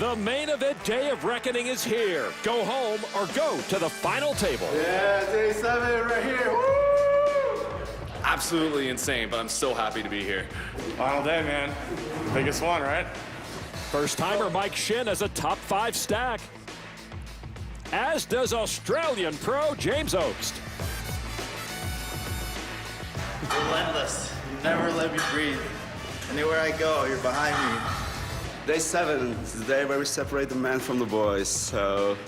The main event day of reckoning is here. Go home or go to the final table. Yeah, day 7 right here. Woo! Absolutely insane, but I'm still happy to be here. Final day, man. Biggest one, right? First-timer Mike Shin has a top 5 stack, as does Australian pro James Oakst. Relentless. You never let me breathe. Anywhere I go, you're behind me. Day 7 is the day where we separate the men from the boys. So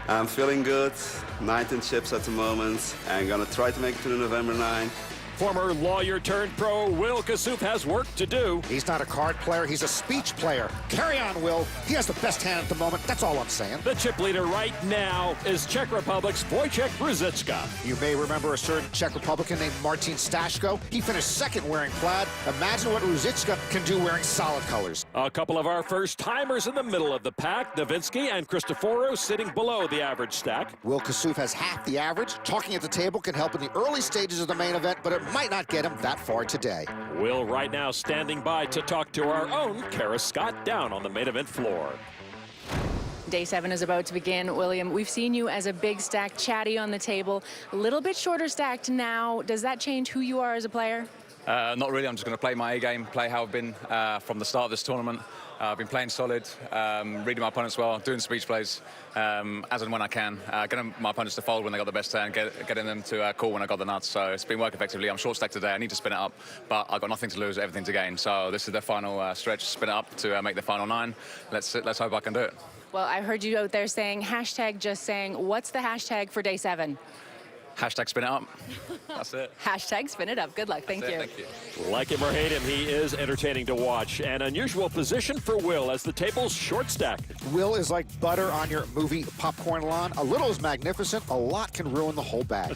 I'm feeling good. 19 chips at the moment. And gonna try to make it to the November 9. Former lawyer-turned-pro Will Kassouf has work to do. He's not a card player, he's a speech player. Carry on, Will. He has the best hand at the moment, that's all I'm saying. The chip leader right now is Czech Republic's Wojciech Ruzicka. You may remember a certain Czech Republican named Martin Stashko. He finished second wearing plaid. Imagine what Ruzicka can do wearing solid colors. A couple of our first-timers in the middle of the pack, Novinsky and Cristoforo sitting below the average stack. Will Kassouf has half the average. Talking at the table can help in the early stages of the main event, but it might not get him that far today. Will right now standing by to talk to our own Kara Scott down on the main event floor. Day 7 is about to begin. William, we've seen you as a big stack, chatty on the table, a little bit shorter stacked now. Does that change who you are as a player? Not really. I'm just going to play my A game, play how I've been from the start of this tournament. I've been playing solid, reading my opponents well, doing speech plays as and when I can, getting my opponents to fold when they got the best turn, getting them to call when I got the nuts. So it's been working effectively. I'm short stacked today. I need to spin it up, but I've got nothing to lose, everything to gain. So this is the final stretch. Spin it up to make the final 9. Let's hope I can do it. Well, I heard you out there saying hashtag just saying. What's the hashtag for day 7? Hashtag spin it up. That's it. Hashtag spin it up. Good luck. Thank you. Thank you. Like him or hate him, he is entertaining to watch. An unusual position for Will as the table's short stack. Will is like butter on your movie popcorn lawn. A little is magnificent, a lot can ruin the whole bag.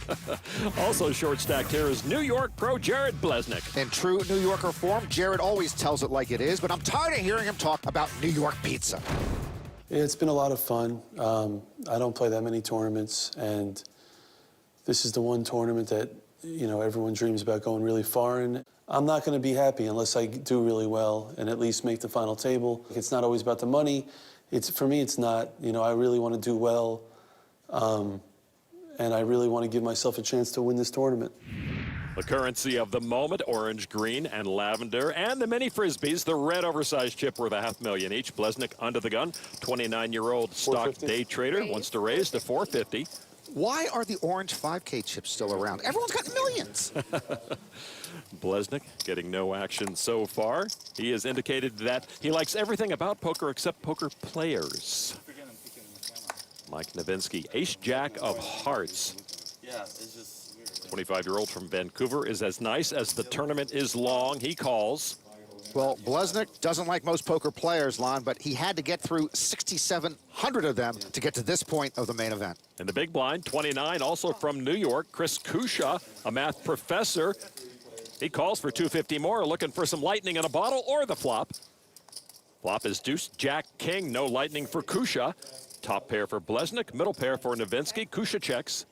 Also short stacked here is New York pro Jared Blesnik. In true New Yorker form, Jared always tells it like it is, but I'm tired of hearing him talk about New York pizza. It's been a lot of fun. I don't play that many tournaments, and this is the one tournament that, you know, everyone dreams about going really far in. I'm not going to be happy unless I do really well and at least make the final table. It's not always about the money. For me, it's not. You know, I really want to do well, and I really want to give myself a chance to win this tournament. The currency of the moment, orange, green, and lavender, and the mini Frisbees, the red oversized chip worth $500,000 each. Blesnik under the gun, 29-year-old stock day trader, wants to raise to $450. Why are the orange 5K chips still around? Everyone's got millions. Blesnik getting no action so far. He has indicated that he likes everything about poker except poker players. Mike Novinsky, ace-jack of hearts. Yeah, it's just 25-year-old from Vancouver is as nice as the tournament is long. He calls. Well, Blesnik doesn't like most poker players, Lon, but he had to get through 6,700 of them to get to this point of the main event. In the big blind, 29, also from New York, Chris Kusha, a math professor. He calls for 250 more, looking for some lightning in a bottle or the flop. Flop is deuce, jack, king, no lightning for Kusha. Top pair for Blesnik, middle pair for Novinsky. Kusha checks.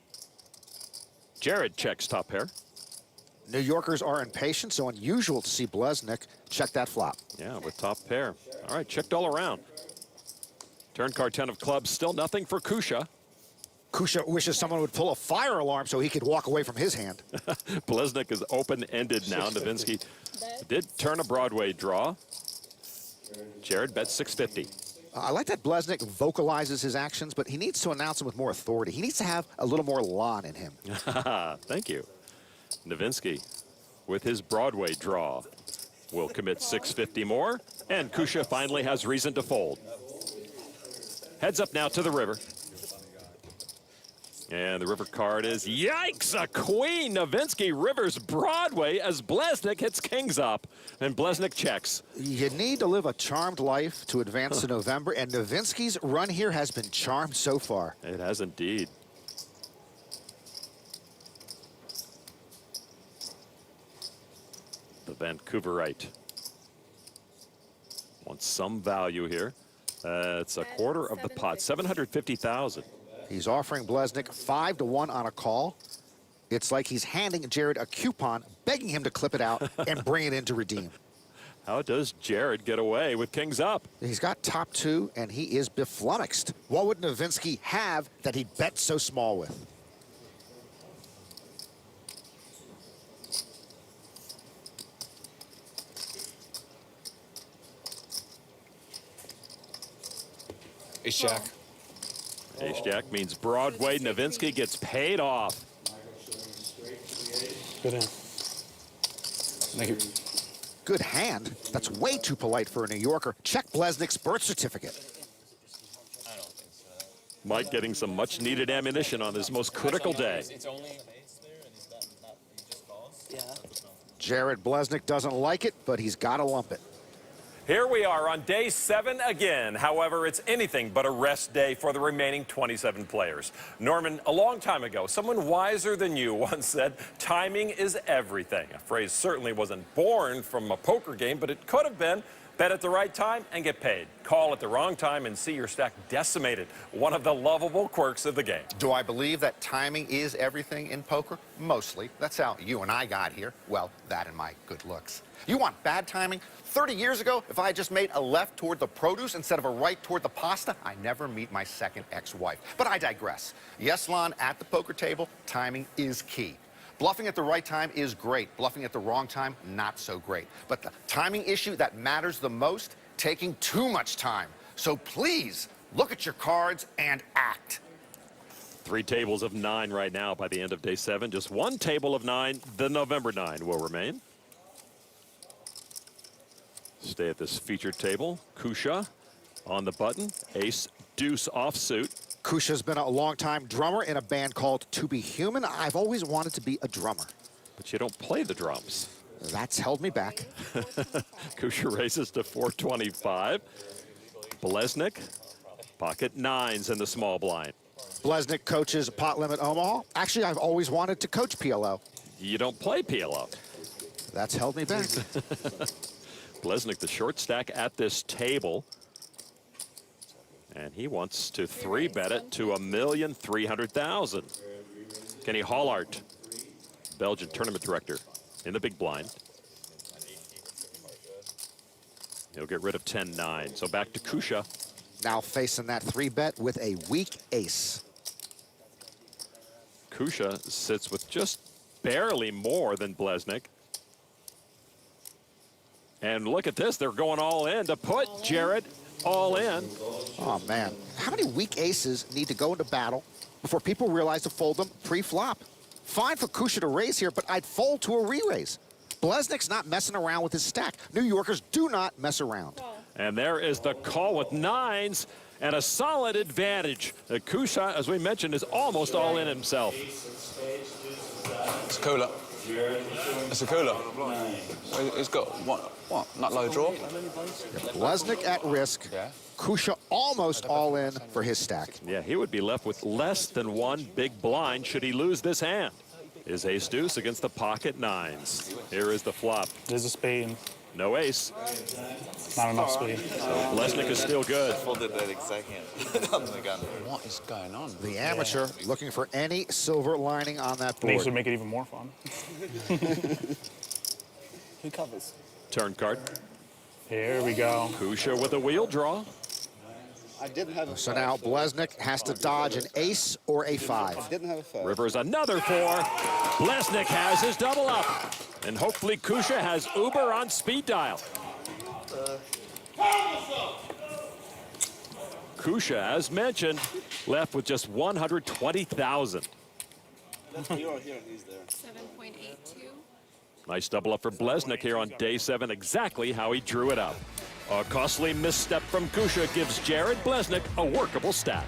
Jared checks top pair. New Yorkers are impatient, so unusual to see Blesnik check that flop. Yeah, with top pair. All right, checked all around. Turn card 10 of clubs, still nothing for Kusha. Kusha wishes someone would pull a fire alarm so he could walk away from his hand. Blesnik is open-ended now. Novinsky did turn a Broadway draw. Jared bets 650. I like that Blesnik vocalizes his actions, but he needs to announce them with more authority. He needs to have a little more Lon in him. Thank you. Novinsky, with his Broadway draw, will commit 650 more, and Kusha finally has reason to fold. Heads up now to the river. And the river card is, yikes, a queen. Novinsky rivers Broadway as Blesnik hits kings up, and Blesnik checks. You need to live a charmed life to advance to November, and Novinsky's run here has been charmed so far. It has indeed. The Vancouverite wants some value here. It's a quarter of the pot, 750,000. He's offering Blesnik 5-1 on a call. It's like he's handing Jared a coupon, begging him to clip it out and bring it in to redeem. How does Jared get away with kings up? He's got top two, and he is beflummoxed. What would Nowitzki have that he bet so small with? Ace Jack. Ace Jack means Broadway. Nowitzki gets paid off. Good hand. Thank you. Good hand. That's way too polite for a New Yorker. Check Blesnik's birth certificate. Mike getting some much-needed ammunition on this most critical day. Jared Blesnik doesn't like it, but he's got to lump it. Here we are on day 7 again. However, it's anything but a rest day for the remaining 27 players. Norman, a long time ago, someone wiser than you once said, timing is everything. A phrase certainly wasn't born from a poker game, but it could have been. Bet at the right time and get paid. Call at the wrong time and see your stack decimated. One of the lovable quirks of the game. Do I believe that timing is everything in poker? Mostly. That's how you and I got here. Well, that and my good looks. You want bad timing? 30 years ago, if I had just made a left toward the produce instead of a right toward the pasta, I never meet my second ex-wife. But I digress. Yes, Lon, at the poker table, timing is key. Bluffing at the right time is great. Bluffing at the wrong time, not so great. But the timing issue that matters the most, taking too much time. So please, look at your cards and act. 3 tables of 9 right now by the end of day 7. Just 1 table of 9. The November 9 will remain. Stay at this featured table. Kusha on the button. Ace, deuce offsuit. Kusha's been a long-time drummer in a band called To Be Human. I've always wanted to be a drummer. But you don't play the drums. That's held me back. Kusha raises to 425. Blesnik, pocket 9s in the small blind. Blesnik coaches Pot Limit Omaha. Actually, I've always wanted to coach PLO. You don't play PLO. That's held me back. Blesnik, the short stack at this table. And he wants to 3-bet it to $1,300,000. Kenny Hollart, Belgian tournament director, in the big blind. He'll get rid of 10-9. So back to Kusha. Now facing that 3-bet with a weak ace. Kusha sits with just barely more than Blesnik. And look at this, they're going all in to put Jared all in. Oh, man. How many weak aces need to go into battle before people realize to fold them pre-flop? Fine for Kusha to raise here, but I'd fold to a re-raise. Blesnik's not messing around with his stack. New Yorkers do not mess around. And there is the call with 9s and a solid advantage. Kusha, as we mentioned, is almost all in himself. It's a cooler. It's a cooler. It's got what? Not low draw? Blesnik at risk. Yeah. Kusha almost all in for his stack. Yeah, he would be left with less than 1 big blind should he lose this hand. Is ace deuce against the pocket 9s. Here is the flop. There's a spade. No ace. Not enough spade. So Blesnik is still good. Folded that exact hand on the gun. What is going on? The amateur looking for any silver lining on that board. Makes would make it even more fun. Who covers? Turn card. Here we go. Kusha with a wheel draw. I didn't have a So now Blesnik has to dodge an ace or a 5. Didn't have a 5. Rivers another 4. Blesnik has his double up. And hopefully Kusha has Uber on speed dial. Kusha, as mentioned, left with just 120,000. That's here, he's there. 7.82. Nice double up for Blesnik here on day 7, exactly how he drew it up. A costly misstep from Kusha gives Jared Blesnik a workable stack.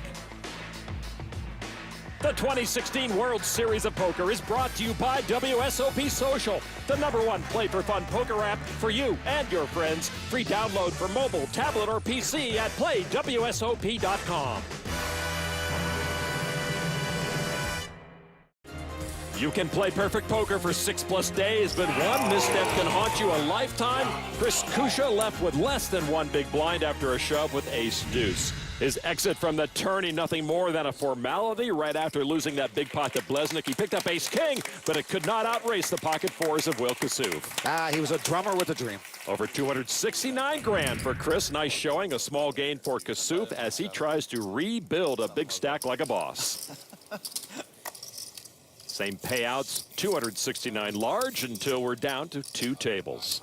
The 2016 World Series of Poker is brought to you by WSOP Social, the #1 play-for-fun poker app for you and your friends. Free download for mobile, tablet, or PC at playwsop.com. You can play perfect poker for 6+ days, but one misstep can haunt you a lifetime. Chris Kusha left with less than 1 big blind after a shove with ace deuce. His exit from the tourney, nothing more than a formality. Right after losing that big pot to Blesnik, he picked up ace-king, but it could not outrace the pocket fours of Will Kassouf. He was a drummer with a dream. Over 269 grand for Chris. Nice showing, a small gain for Kassouf as he tries to rebuild a big stack like a boss. Same payouts, 269 large until we're down to 2 tables.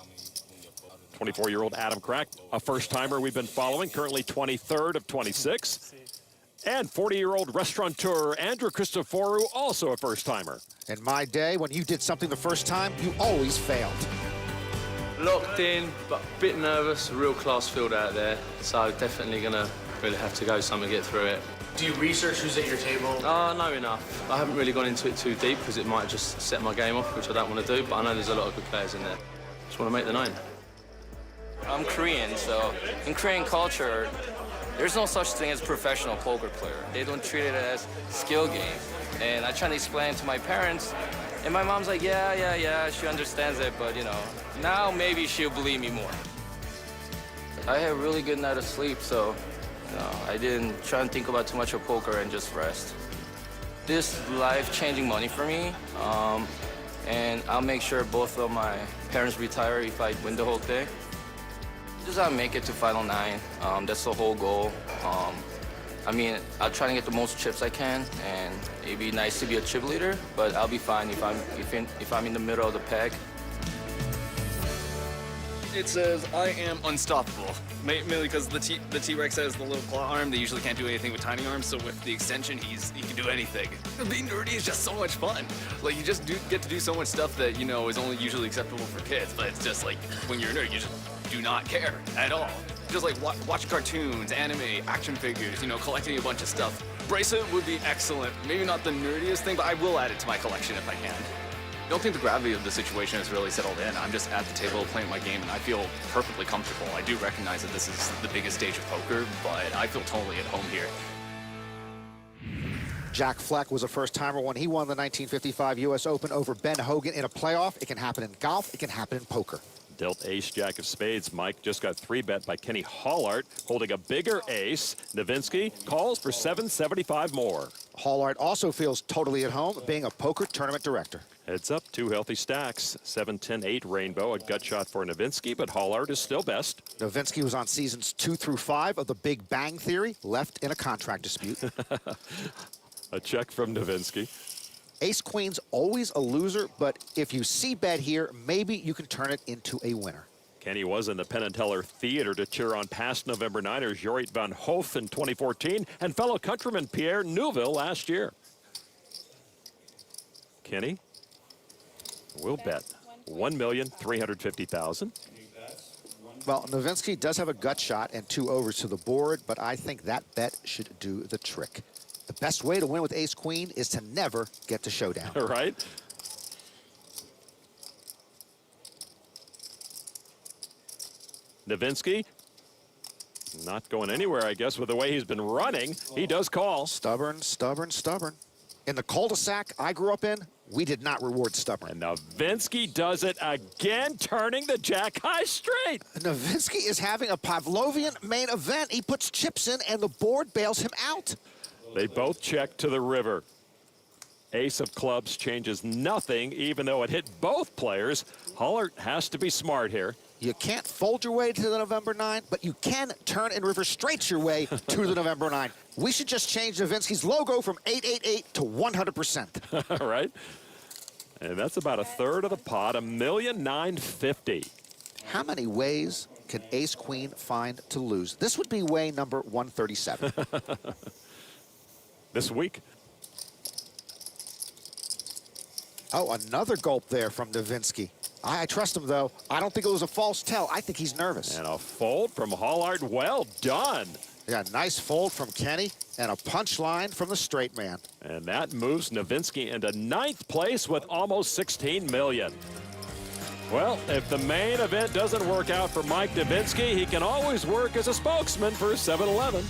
24-year-old Adam Crack, a first-timer we've been following, currently 23rd of 26. And 40-year-old restaurateur Andrew Christoforou, also a first-timer. In my day, when you did something the first time, you always failed. Locked in, but a bit nervous. A real class field out there, so definitely gonna really have to go some and get through it. Do you research who's at your table? No, enough. I haven't really gone into it too deep because it might just set my game off, which I don't want to do, but I know there's a lot of good players in there. Just want to make the 9. I'm Korean, so in Korean culture, there's no such thing as professional poker player. They don't treat it as skill game. And I try to explain to my parents, and my mom's like, yeah, she understands it, but you know, now maybe she'll believe me more. I had a really good night of sleep, so you know, I didn't try and think about too much of poker and just rest. This life-changing money for me, and I'll make sure both of my parents retire if I win the whole thing. Just I'll make it to Final 9. That's the whole goal. I mean, I'll try to get the most chips I can, and it'd be nice to be a chip leader, but I'll be fine if I'm in the middle of the pack. It says, I am unstoppable. Mainly because the T-Rex has the little claw arm. They usually can't do anything with tiny arms, so with the extension, he can do anything. Being nerdy is just so much fun. Like, you just get to do so much stuff that, you know, is only usually acceptable for kids, but it's just like, when you're a nerd, you just do not care at all. Just like watch cartoons, anime, action figures, you know, collecting a bunch of stuff. Bracelet would be excellent. Maybe not the nerdiest thing, but I will add it to my collection if I can. I don't think the gravity of the situation has really settled in. I'm just at the table playing my game, and I feel perfectly comfortable. I do recognize that this is the biggest stage of poker, but I feel totally at home here. Jack Fleck was a first-timer when he won the 1955 U.S. Open over Ben Hogan in a playoff. It can happen in golf. It can happen in poker. Dealt ace, jack of spades. Mike just got 3-bet by Kenny Hollart, holding a bigger ace. Nowitzki calls for 775 more. Hollart also feels totally at home, being a poker tournament director. Heads up, 2 healthy stacks. 7, 10, 8 rainbow, a gut shot for Nowitzki, but Hollart is still best. Nowitzki was on seasons 2 through 5 of The Big Bang Theory, left in a contract dispute. A check from Nowitzki. Ace-Queen's always a loser, but if you c-bet here, maybe you can turn it into a winner. Kenny was in the Penn and Teller Theater to cheer on past November Niners Jorrit van Hoof in 2014 and fellow countryman Pierre Neuville last year. Kenny will bet $1,350,000. Well, Nowitzki does have a gut shot and 2 overs to the board, but I think that bet should do the trick. The best way to win with ace-queen is to never get to showdown. Right? Nowitzki not going anywhere, I guess, with the way he's been running. He does call. Stubborn, stubborn, stubborn. In the cul-de-sac I grew up in, we did not reward stubborn. And Nowitzki does it again, turning the jack high straight. Nowitzki is having a Pavlovian main event. He puts chips in and the board bails him out. They both check to the river. Ace of clubs changes nothing, even though it hit both players. Hollart has to be smart here. You can't fold your way to the November 9, but you can turn and river straight your way to the November 9. We should just change Nowitzki's logo from 888 to 100%. Right? And that's about a third of the pot, $1,950,000. How many ways can ace-queen find to lose? This would be way number 137. This week. Oh, another gulp there from Nowitzki. I trust him, though. I don't think it was a false tell. I think he's nervous. And a fold from Hollart. Well done. Yeah, nice fold from Kenny and a punchline from the straight man. And that moves Nowitzki into 9th place with almost $16 million. Well, if the main event doesn't work out for Mike Nowitzki, he can always work as a spokesman for 7-Eleven.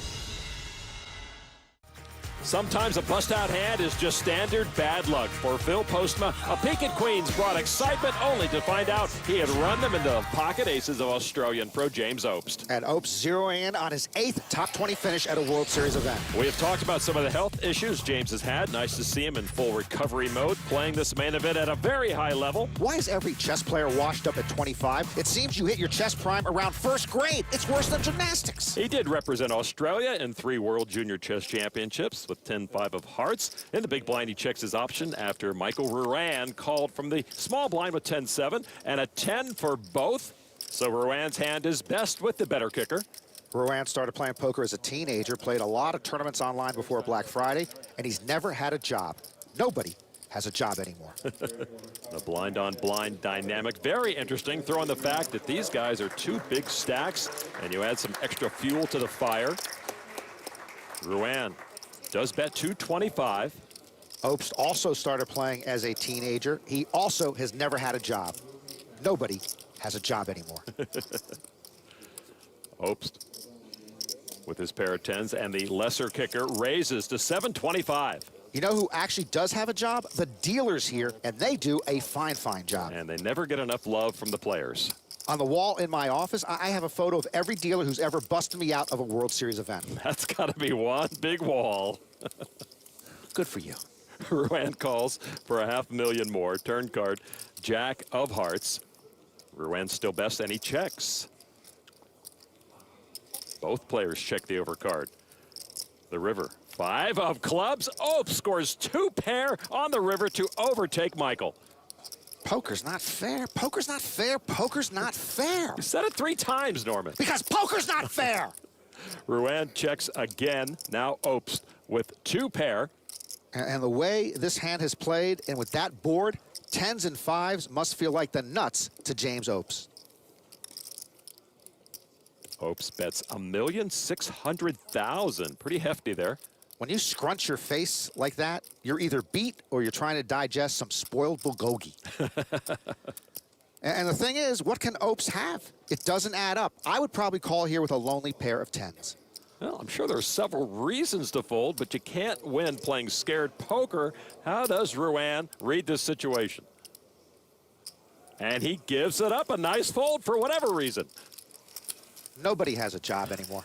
Sometimes a bust-out hand is just standard bad luck. For Phil Postma, a peek at Queens brought excitement only to find out he had run them into the pocket aces of Australian pro James Obst. And Obst zeroing in on his 8th top 20 finish at a World Series event. We have talked about some of the health issues James has had. Nice to see him in full recovery mode, playing this main event at a very high level. Why is every chess player washed up at 25? It seems you hit your chess prime around first grade. It's worse than gymnastics. He did represent Australia in 3 World Junior Chess Championships with 10-5 of hearts. In the big blind, he checks his option after Michael Ruan called from the small blind with 10-7 and a 10 for both. So Ruan's hand is best with the better kicker. Ruan started playing poker as a teenager, played a lot of tournaments online before Black Friday, and he's never had a job. Nobody has a job anymore. The blind-on-blind dynamic, very interesting, throwing the fact that these guys are 2 big stacks, and you add some extra fuel to the fire. Ruan does bet 225. Obst also started playing as a teenager. He also has never had a job. Nobody has a job anymore. Obst with his pair of 10s, and the lesser kicker raises to 725. You know who actually does have a job? The dealers here, and they do a fine job. And they never get enough love from the players. On the wall in my office, I have a photo of every dealer who's ever busted me out of a World Series event. That's got to be one big wall. Good for you. Ruan calls for $500,000 more. Turn card, Jack of Hearts. Ruan still best, and he checks. Both players check the overcard. The river, 5 of clubs. Obst scores 2 pair on the river to overtake Michael. Poker's not fair. Poker's not fair. Poker's not fair. You said it 3 times, Norman. Because poker's not fair. Ruan checks again. Now Obst with 2 pair. And the way this hand has played, and with that board, 10s and 5s must feel like the nuts to James Obst. Obst bets $1,600,000. Pretty hefty there. When you scrunch your face like that, you're either beat or you're trying to digest some spoiled bulgogi. And the thing is, what can Obst have? It doesn't add up. I would probably call here with a lonely pair of 10s. Well, I'm sure there are several reasons to fold, but you can't win playing scared poker. How does Ruan read this situation? And he gives it up. A nice fold for whatever reason. Nobody has a job anymore.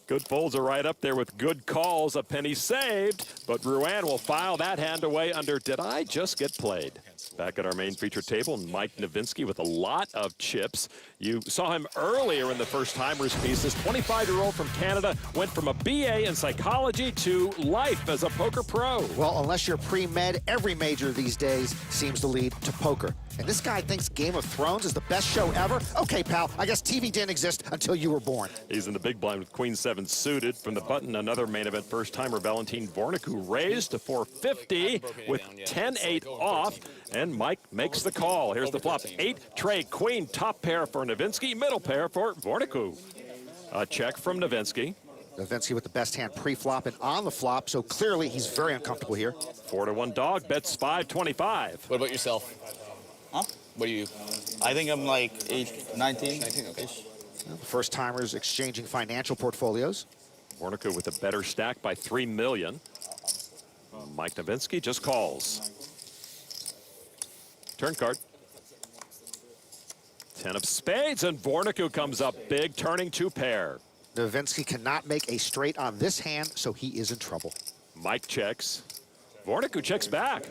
Good folds are right up there with good calls. A penny saved, but Ruan will file that hand away under "Did I just get played?" Back at our main feature table, Mike Novinsky with a lot of chips. You saw him earlier in the First Timers piece. This 25-year-old from Canada went from a BA in psychology to life as a poker pro. Well, unless you're pre-med, every major these days seems to lead to poker. And this guy thinks Game of Thrones is the best show ever? Okay, pal, I guess TV didn't exist until you were born. He's in the big blind with Queen 7 suited. From the button, another main event first-timer, Valentin Vorniku, raised to 450 with 10-8 off. And Mike makes the call. Here's the flop. 8 tray queen, top pair for Novinsky, middle pair for Vorniku. A check from Novinsky. Novinsky with the best hand pre-flop and on the flop, so clearly he's very uncomfortable here. 4-1 dog, bets 525. What about yourself? Huh? What do you? I think I'm like 19. Okay. First timers exchanging financial portfolios. Vorniku with a better stack by $3 million. Mike Novinsky just calls. Turn card. 10 of spades, and Vorniku comes up big, turning 2 pair. Novinsky cannot make a straight on this hand, so he is in trouble. Mike checks. Vorniku checks back.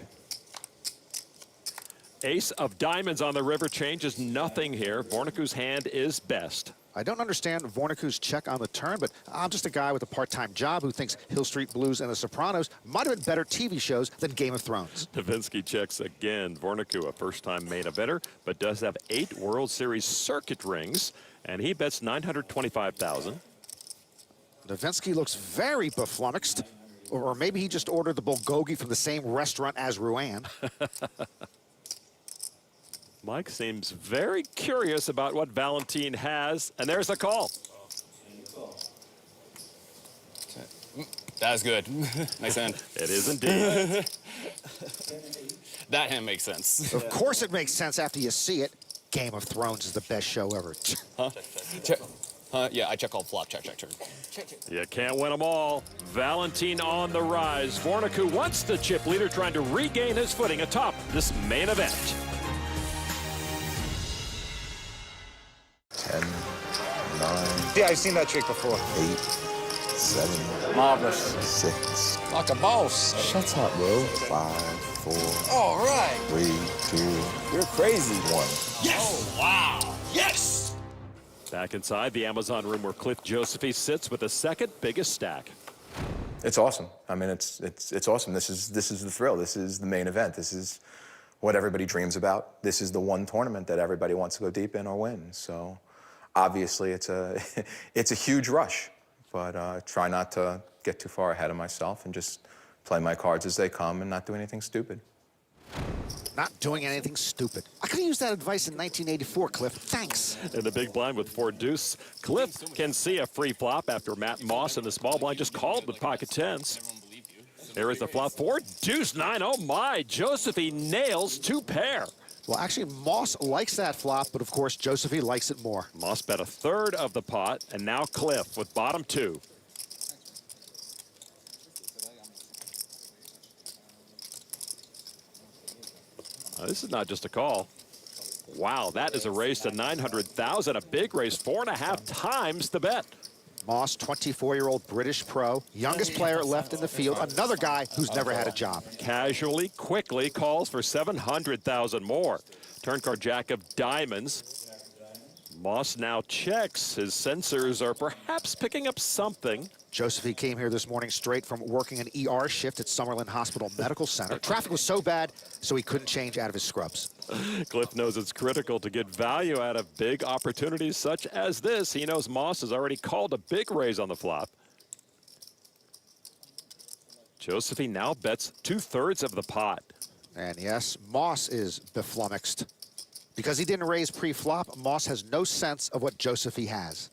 Ace of diamonds on the river changes nothing here. Vorniku's hand is best. I don't understand Vorniku's check on the turn, but I'm just a guy with a part-time job who thinks Hill Street Blues and The Sopranos might have been better TV shows than Game of Thrones. Novinsky checks again. Vorniku, a first-time main eventer, but does have 8 World Series circuit rings, and he bets $925,000. Novinsky looks very beflummoxed, or maybe he just ordered the bulgogi from the same restaurant as Ruan. Mike seems very curious about what Valentin has, and there's a call. That was good. Nice hand. It is indeed. That hand makes sense. Of course it makes sense after you see it. Game of Thrones is the best show ever. Huh? Yeah, I check all flop. Check turn. You can't win them all. Valentine on the rise. Fornicu once the chip leader, trying to regain his footing atop this main event. 10, 9. Yeah, I've seen that trick before. 8, 7. Marvelous. 6. Like a boss. Shut up, bro. 5, 4. All right. 3, 2. You're crazy. 1. Yes. Oh, wow. Yes. Back inside the Amazon room where Cliff Josephy sits with the second biggest stack. It's awesome. I mean, it's awesome. This is the thrill. This is the main event. This is what everybody dreams about. This is the one tournament that everybody wants to go deep in or win. So, obviously, it's a it's a huge rush. But try not to get too far ahead of myself and just play my cards as they come and not do anything stupid. Not doing anything stupid. I could have used that advice in 1984, Cliff. Thanks. In the big blind with 4 deuce, Cliff can see a free flop after Matt Moss in the small blind just called with pocket tens. There is the flop 4 deuce 9. Oh my, Josephy nails 2 pair. Well, actually, Moss likes that flop, but of course, Josephy likes it more. Moss bet a third of the pot, and now Cliff with bottom 2. This is not just a call. Wow, that is a raise to 900,000, a big raise, 4.5 times the bet. Moss, 24-year-old British pro, youngest player left in the field, another guy who's never had a job. Casually, quickly calls for 700,000 more. Turn card jack of diamonds. Moss now checks. His sensors are perhaps picking up something. Josephy came here this morning straight from working an ER shift at Summerlin Hospital Medical Center. Traffic was so bad, so he couldn't change out of his scrubs. Cliff knows it's critical to get value out of big opportunities such as this. He knows Moss has already called a big raise on the flop. Josephy now bets 2/3 of the pot. And yes, Moss is beflummoxed. Because he didn't raise pre-flop, Moss has no sense of what Josephy has.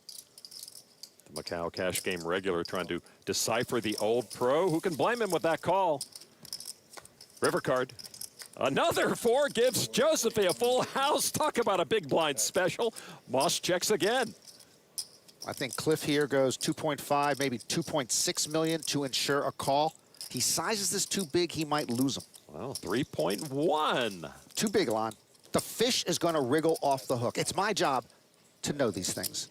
The Macau cash game regular trying to decipher the old pro. Who can blame him with that call? River card. Another 4 gives Josephy a full house. Talk about a big blind special. Moss checks again. I think Cliff here goes 2.5, maybe 2.6 million to ensure a call. He sizes this too big, he might lose him. Well, 3.1. Too big, Lon. The fish is going to wriggle off the hook. It's my job to know these things.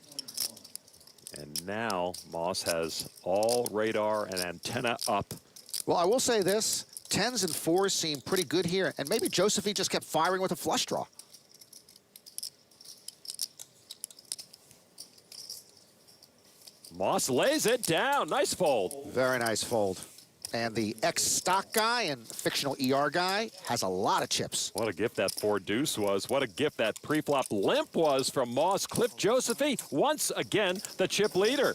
And now Moss has all radar and antenna up. Well, I will say this. 10s and 4s seem pretty good here. And maybe Josephy just kept firing with a flush draw. Moss lays it down. Nice fold. Very nice fold. And the ex-stock guy and fictional ER guy has a lot of chips. What a gift that 4 deuce was. What a gift that pre-flop limp was from Moss. Cliff Josephy, once again, the chip leader.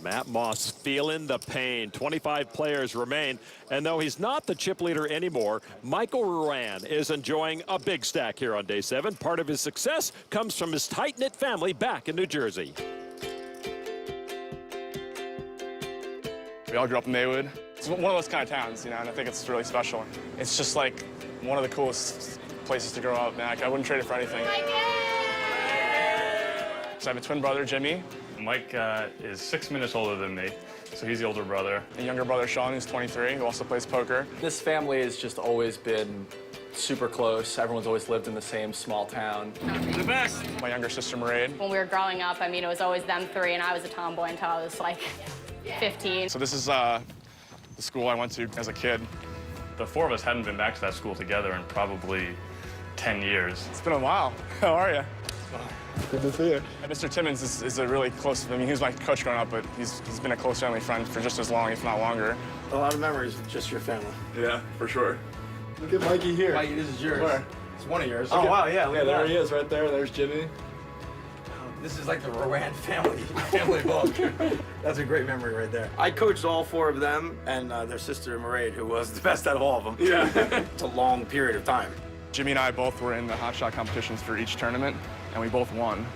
Matt Moss feeling the pain. 25 players remain. And though he's not the chip leader anymore, Michael Ruan is enjoying a big stack here on day 7. Part of his success comes from his tight-knit family back in New Jersey. We all grew up in Maywood. It's one of those kind of towns, you know, and I think it's really special. It's just like one of the coolest places to grow up, man. I wouldn't trade it for anything. So I have a twin brother, Jimmy. Mike is 6 minutes older than me, so he's the older brother. A younger brother, Sean, who's 23, who also plays poker. This family has just always been super close. Everyone's always lived in the same small town. The best. My younger sister, Mairead. When we were growing up, I mean, it was always them 3, and I was a tomboy until I was like 15. So this is the school I went to as a kid. The 4 of us hadn't been back to that school together in probably 10 years. It's been a while. How are you? Good to see you. Mr. Timmons is a really close, I mean, he was my coach growing up, but he's been a close family friend for just as long, if not longer. A lot of memories of just your family. Yeah, for sure. Look at Mikey here. Mikey, this is yours. Where? It's one of yours. Oh, wow, yeah. Yeah, there he is right there. There's Jimmy. This is like the Ruan family book. That's a great memory right there. I coached all 4 of them and their sister, Mairead, who was the best out of all of them. Yeah. It's a long period of time. Jimmy and I both were in the hot shot competitions for each tournament, and we both won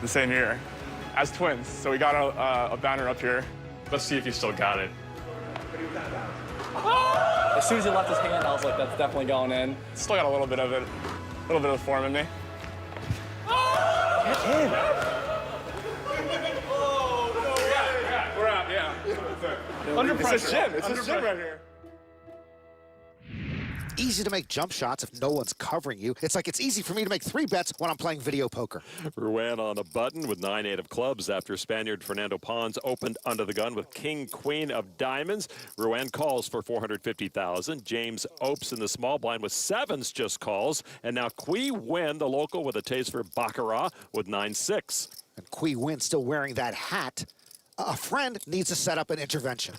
the same year as twins. So we got a banner up here. Let's see if you still got it. As soon as he left his hand, I was like, that's definitely going in. Still got a little bit of it, a little bit of form in me. Catch him. Under pressure. It's a gym. It's a gym right here. Easy to make jump shots if no one's covering you. It's like it's easy for me to make 3 bets when I'm playing video poker. Ruan on the button with 9-8 of clubs after Spaniard Fernando Pons opened under the gun with king, queen of diamonds. Ruan calls for 450,000. James Opes in the small blind with 7s just calls. And now Qui Win, the local, with a taste for baccarat with 9-6. And Qui Win still wearing that hat. A friend needs to set up an intervention.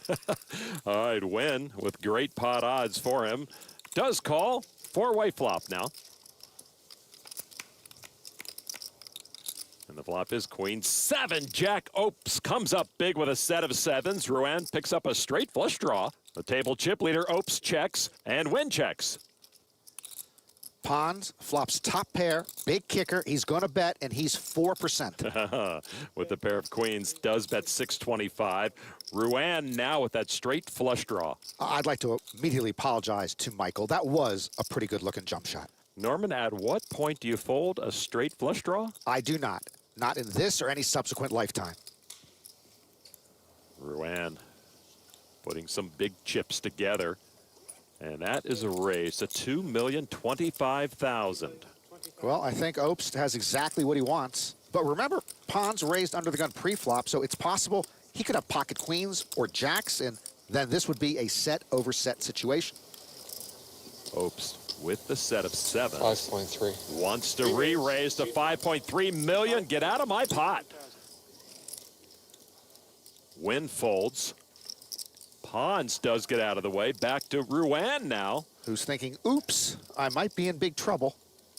All right, Win with great pot odds for him. Does call. 4-way flop now. And the flop is queen 7. Jack Opes comes up big with a set of 7s. Ruan picks up a straight flush draw. The table chip leader Opes checks and Win checks. Pons flops top pair, big kicker. He's going to bet, and he's 4%. With the pair of queens, does bet 625. Ruan now with that straight flush draw. I'd like to immediately apologize to Michael. That was a pretty good-looking jump shot. Norman, at what point do you fold a straight flush draw? I do not. Not in this or any subsequent lifetime. Ruan putting some big chips together. And that is a raise to $2,025,000. Well, I think Opes has exactly what he wants. But remember, Pons raised under the gun pre-flop, so it's possible he could have pocket queens or jacks, and then this would be a set over set situation. Opes with the set of 7. 5.3. Wants to re-raise to 5.3 million. Get out of my pot. Win folds. Pons does get out of the way. Back to Ruan now. Who's thinking, oops, I might be in big trouble.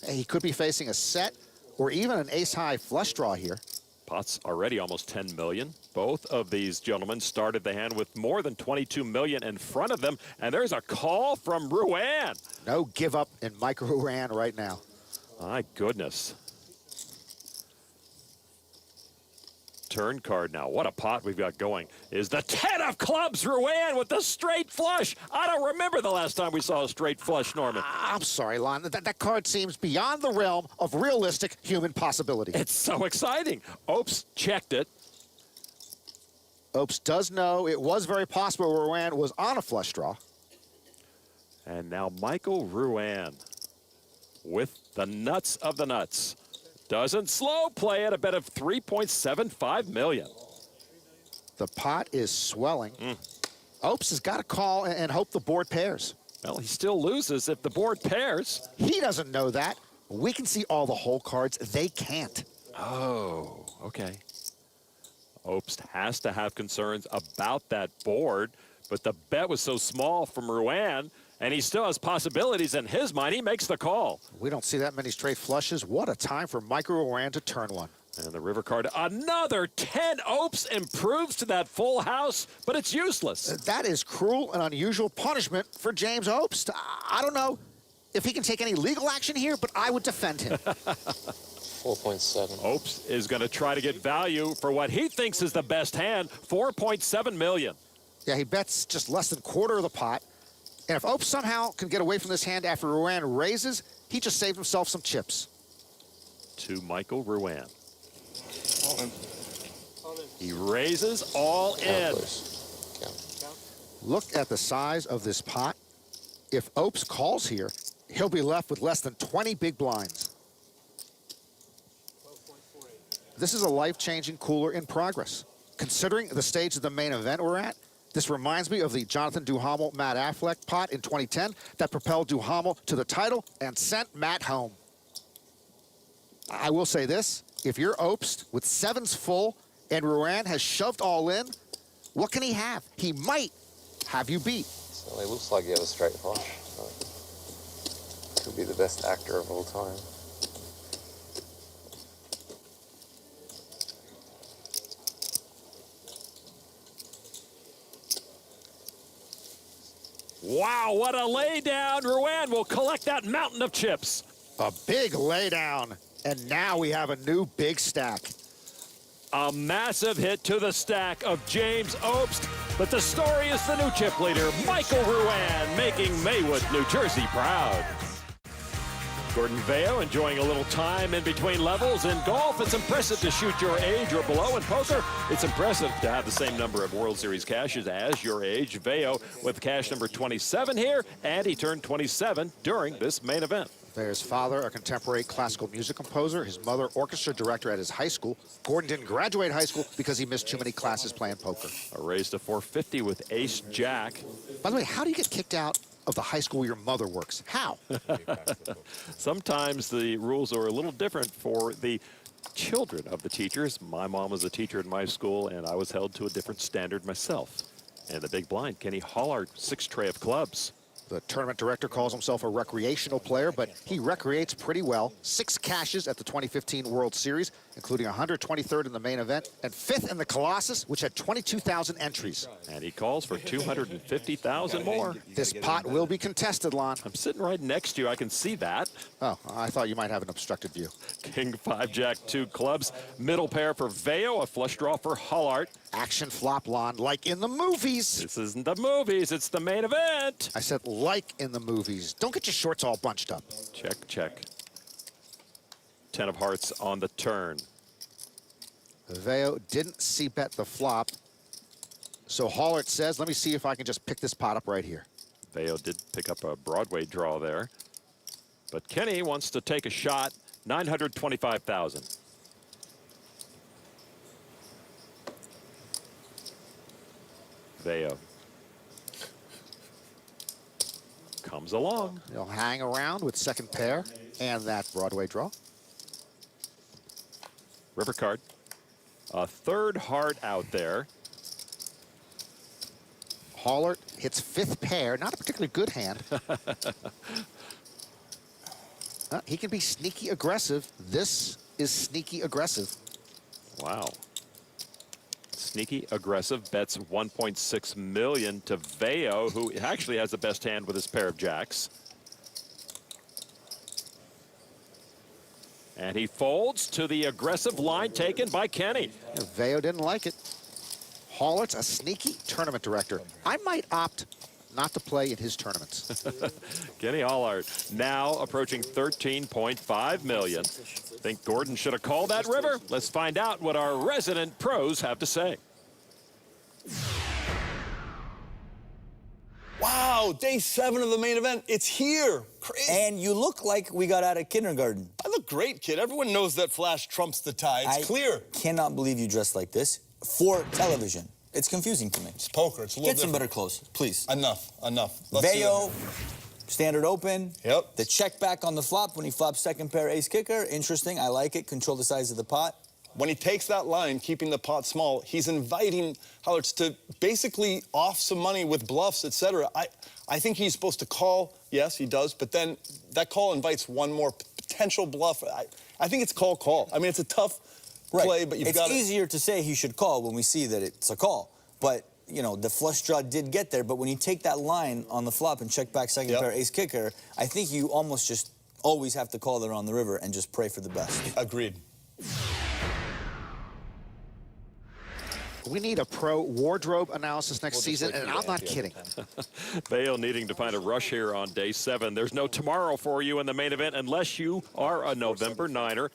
He could be facing a set or even an ace-high flush draw here. Pots already almost 10 million. Both of these gentlemen started the hand with more than 22 million in front of them. And there's a call from Ruan. No give up in Mike Ruan right now. My goodness. Turn card now. What a pot we've got going. Is the 10 of clubs, Ruan with the straight flush. I don't remember the last time we saw a straight flush, Norman. I'm sorry, Lon. That card seems beyond the realm of realistic human possibility. It's so exciting. Opes checked it. Opes does know it was very possible Ruan was on a flush draw. And now Michael Ruan with the nuts of the nuts. Doesn't slow play at a bet of 3.75 million. The pot is swelling. Opes has got to call and hope the board pairs. Well, he still loses if the board pairs. He doesn't know that. We can see all the hole cards. They can't. Oh, okay. Opes has to have concerns about that board, but the bet was so small from Ruan, and he still has possibilities in his mind. He makes the call. We don't see that many straight flushes. What a time for Mike Ruan to turn one. And the river card, another 10. Opes improves to that full house, but it's useless. That is cruel and unusual punishment for James Opes. I don't know if he can take any legal action here, but I would defend him. 4.7. Opes is going to try to get value for what he thinks is the best hand, 4.7 million. Yeah, he bets just less than quarter of the pot. And if Opes somehow can get away from this hand after Ruan raises, he just saved himself some chips. To Michael Ruan. He raises all in. Look at the size of this pot. If Opes calls here, he'll be left with less than 20 big blinds. This is a life-changing cooler in progress. Considering the stage of the main event we're at, this reminds me of the Jonathan Duhamel Matt Affleck pot in 2010 that propelled Duhamel to the title and sent Matt home. I will say this, if you're Opes with 7s full and Ruan has shoved all in, what can he have? He might have you beat. So it looks like you have a straight flush. Could be the best actor of all time. Wow, what a laydown. Ruan will collect that mountain of chips. A big laydown. And now we have a new big stack. A massive hit to the stack of James Opes. But the story is the new chip leader, Michael Ruan, making Maywood, New Jersey proud. Gordon Vail enjoying a little time in between levels. In golf, it's impressive to shoot your age or below. In poker, it's impressive to have the same number of World Series cashes as your age. Vail with cash number 27 here, and he turned 27 during this main event. There's father, a contemporary classical music composer. His mother, orchestra director at his high school. Gordon didn't graduate high school because he missed too many classes playing poker. A raise to 450 with ace jack. By the way, how do you get kicked out of the high school where your mother works? How? Sometimes the rules are a little different for the children of the teachers. My mom was a teacher in my school, and I was held to a different standard myself. And the big blind, Kenny Hollard, 6 tray of clubs. The tournament director calls himself a recreational player, but he recreates pretty well. 6 cashes at the 2015 World Series, including 123rd in the main event and 5th in the Colossus, which had 22,000 entries. And he calls for 250,000 more. This pot will be contested, Lon. I'm sitting right next to you. I can see that. Oh, I thought you might have an obstructed view. King 5, Jack 2 clubs. Middle pair for Vail, a flush draw for Hollard. Action flop, Lon, like in the movies. This isn't the movies, it's the main event. I said like in the movies. Don't get your shorts all bunched up. Check, check. 10 of hearts on the turn. Vail didn't c-bet the flop. So Hollard says, let me see if I can just pick this pot up right here. Vail did pick up a Broadway draw there. But Kenny wants to take a shot, 925,000. Vail comes along. He'll hang around with second pair and that Broadway draw. River card. A third heart out there. Hollard hits 5th pair, not a particularly good hand. He can be sneaky aggressive. This is sneaky aggressive. Wow. Sneaky aggressive, bets 1.6 million to Vail, who actually has the best hand with his pair of jacks. And he folds to the aggressive line taken by Kenny. Vail didn't like it. Hollard's a sneaky tournament director. I might opt not to play in his tournaments. Kenny Hollard now approaching 13.5 million. Think Gordon should have called that river? Let's find out what our resident pros have to say. Wow, day 7 of the main event. It's here. Crazy. And you look like we got out of kindergarten. I look great, kid. Everyone knows that flash trumps the tie. It's clear. Cannot believe you dressed like this for television. It's confusing to me. It's poker. It's a little Get some better clothes, please. Enough. Vail, standard open. Yep. The check back on the flop when he flops second pair ace kicker. Interesting. I like it. Control the size of the pot. When he takes that line, keeping the pot small, he's inviting Hollards to basically off some money with bluffs, etc. I think he's supposed to call. Yes, he does. But then that call invites one more potential bluff. I think it's call. I mean, it's a tough play, but you've got It's easier to say he should call when we see that it's a call. But, you know, the flush draw did get there. But when you take that line on the flop and check back second pair ace kicker, I think you almost just always have to call there on the river and just pray for the best. Agreed. We need a pro wardrobe analysis next season, and I'm not kidding. Vail needing to find a rush here on day 7. There's no tomorrow for you in the main event unless you are a November Niner.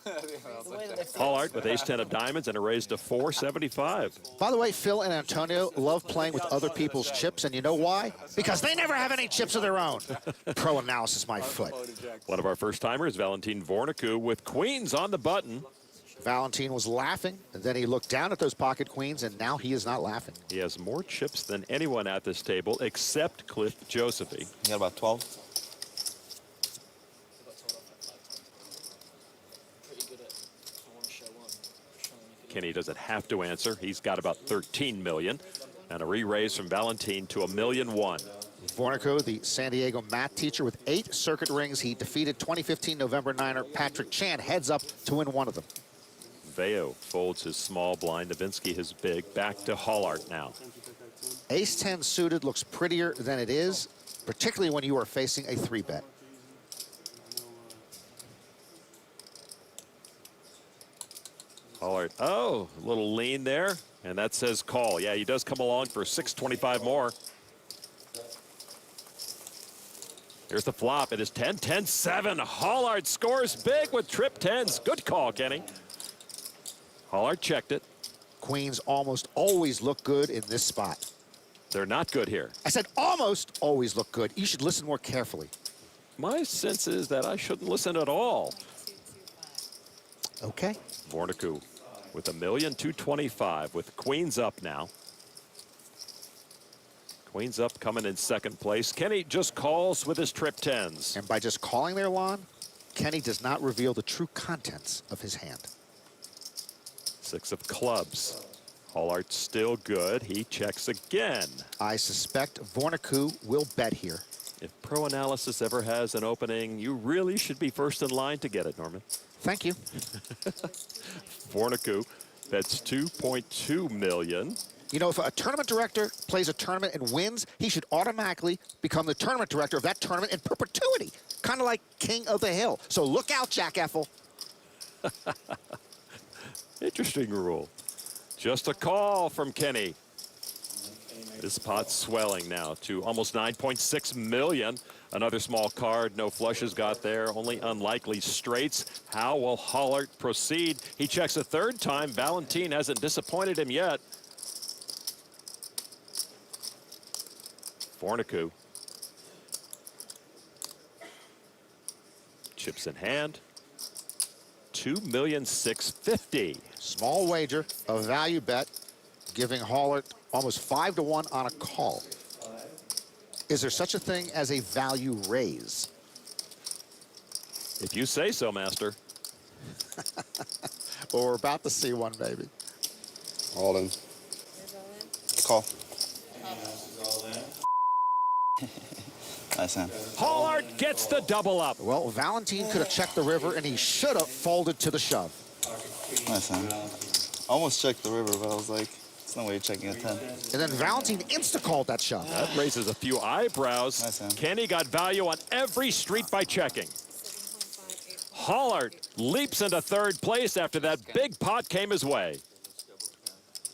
Hollard with ace-10 of diamonds and a raise to 475. By the way, Phil and Antonio love playing with other people's chips, and you know why? Because they never have any chips of their own. Pro analysis, my foot. One of our first-timers, Valentin Vorniku, with queens on the button. Valentin was laughing, and then he looked down at those pocket queens, and now he is not laughing. He has more chips than anyone at this table except Cliff Josephy. You got about 12? Kenny doesn't have to answer. He's got about 13 million. And a re-raise from Valentin to $1,000,001. Vorniku, the San Diego math teacher with 8 circuit rings. He defeated 2015 November Niner Patrick Chan heads up to win one of them. Vail folds his small blind. Novinsky his big. Back to Hollard now. Ace-10 suited looks prettier than it is, particularly when you are facing a 3-bet. Hollard, oh, a little lean there, and that says call. Yeah, he does come along for 625 more. Here's the flop. It is 10, 10, 7. Hollard scores big with trip tens. Good call, Kenny. Hollard checked it. Queens almost always look good in this spot. They're not good here. I said almost always look good. You should listen more carefully. My sense is that I shouldn't listen at all. Okay. Vornicke with $1,225,000 with queens up now. Queens up coming in second place. Kenny just calls with his trip tens. And by just calling their lawn, Kenny does not reveal the true contents of his hand. 6 of clubs. Hollard still good. He checks again. I suspect Vornicke will bet here. If Pro Analysis ever has an opening, you really should be first in line to get it, Norman. Thank you. Vornicke bets $2.2 million. You know, if a tournament director plays a tournament and wins, he should automatically become the tournament director of that tournament in perpetuity. Kind of like King of the Hill. So look out, Jack Eiffel. Interesting rule. Just a call from Kenny. This pot's swelling now to almost 9.6 million. Another small card, no flushes got there, only unlikely straights. How will Hollard proceed? He checks a third time. Valentin hasn't disappointed him yet. Vornicke. Chips in hand. $2,650,000. Small wager, a value bet, giving Hollard almost 5 to 1 on a call. Is there such a thing as a value raise? If you say so, Master. Well, we're about to see one, baby. All in. Call. Nice hand. Hollard gets the double up. Well, Valentin could have checked the river, and he should have folded to the shove. Nice hand. Almost checked the river, but I was like, there's no way you're checking a 10. And then Valentin insta-called that shove. That raises a few eyebrows. Nice hand. Kenny got value on every street by checking. Hollard leaps into third place after that big pot came his way.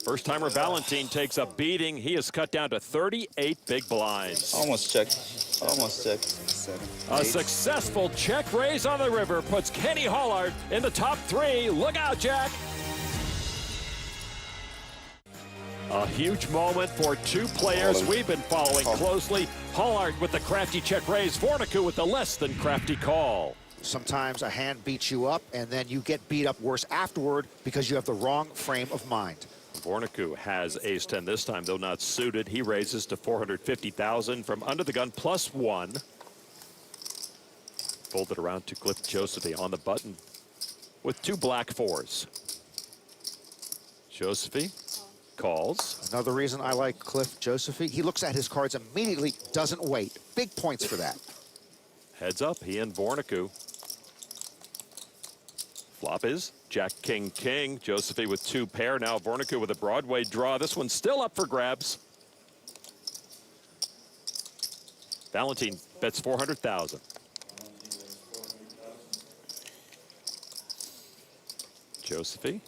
First-timer Valentin takes a beating. He is cut down to 38 big blinds. Almost checked. Almost checked. 7. A 8. successful check raise on the river puts Kenny Hollard in the top 3. Look out, Jack. A huge moment for two players we've been following closely. Hollard with the crafty check raise, Vornicke with the less than crafty call. Sometimes a hand beats you up, and then you get beat up worse afterward because you have the wrong frame of mind. Vornicke has ace-10 this time, though not suited. He raises to $450,000 from under the gun +1. Folded around to Cliff Josephy on the button with 2 black 4s. Josephy calls. Another reason I like Cliff Josephy, he looks at his cards immediately, doesn't wait. Big points for that. Heads up, he and Vornicke. Flop is Jack, King, King. Josephy with 2 pair. Now Vornicke with a Broadway draw. This one's still up for grabs. Valentin bets $400,000. Josephy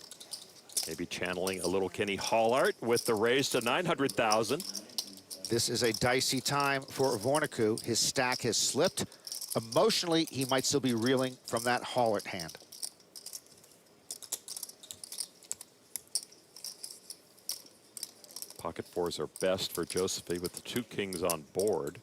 maybe channeling a little Kenny Hollard with the raise to $900,000. This is a dicey time for Vornicke. His stack has slipped. Emotionally, he might still be reeling from that Hollard hand. Pocket 4s are best for Josephy with the 2 kings on board.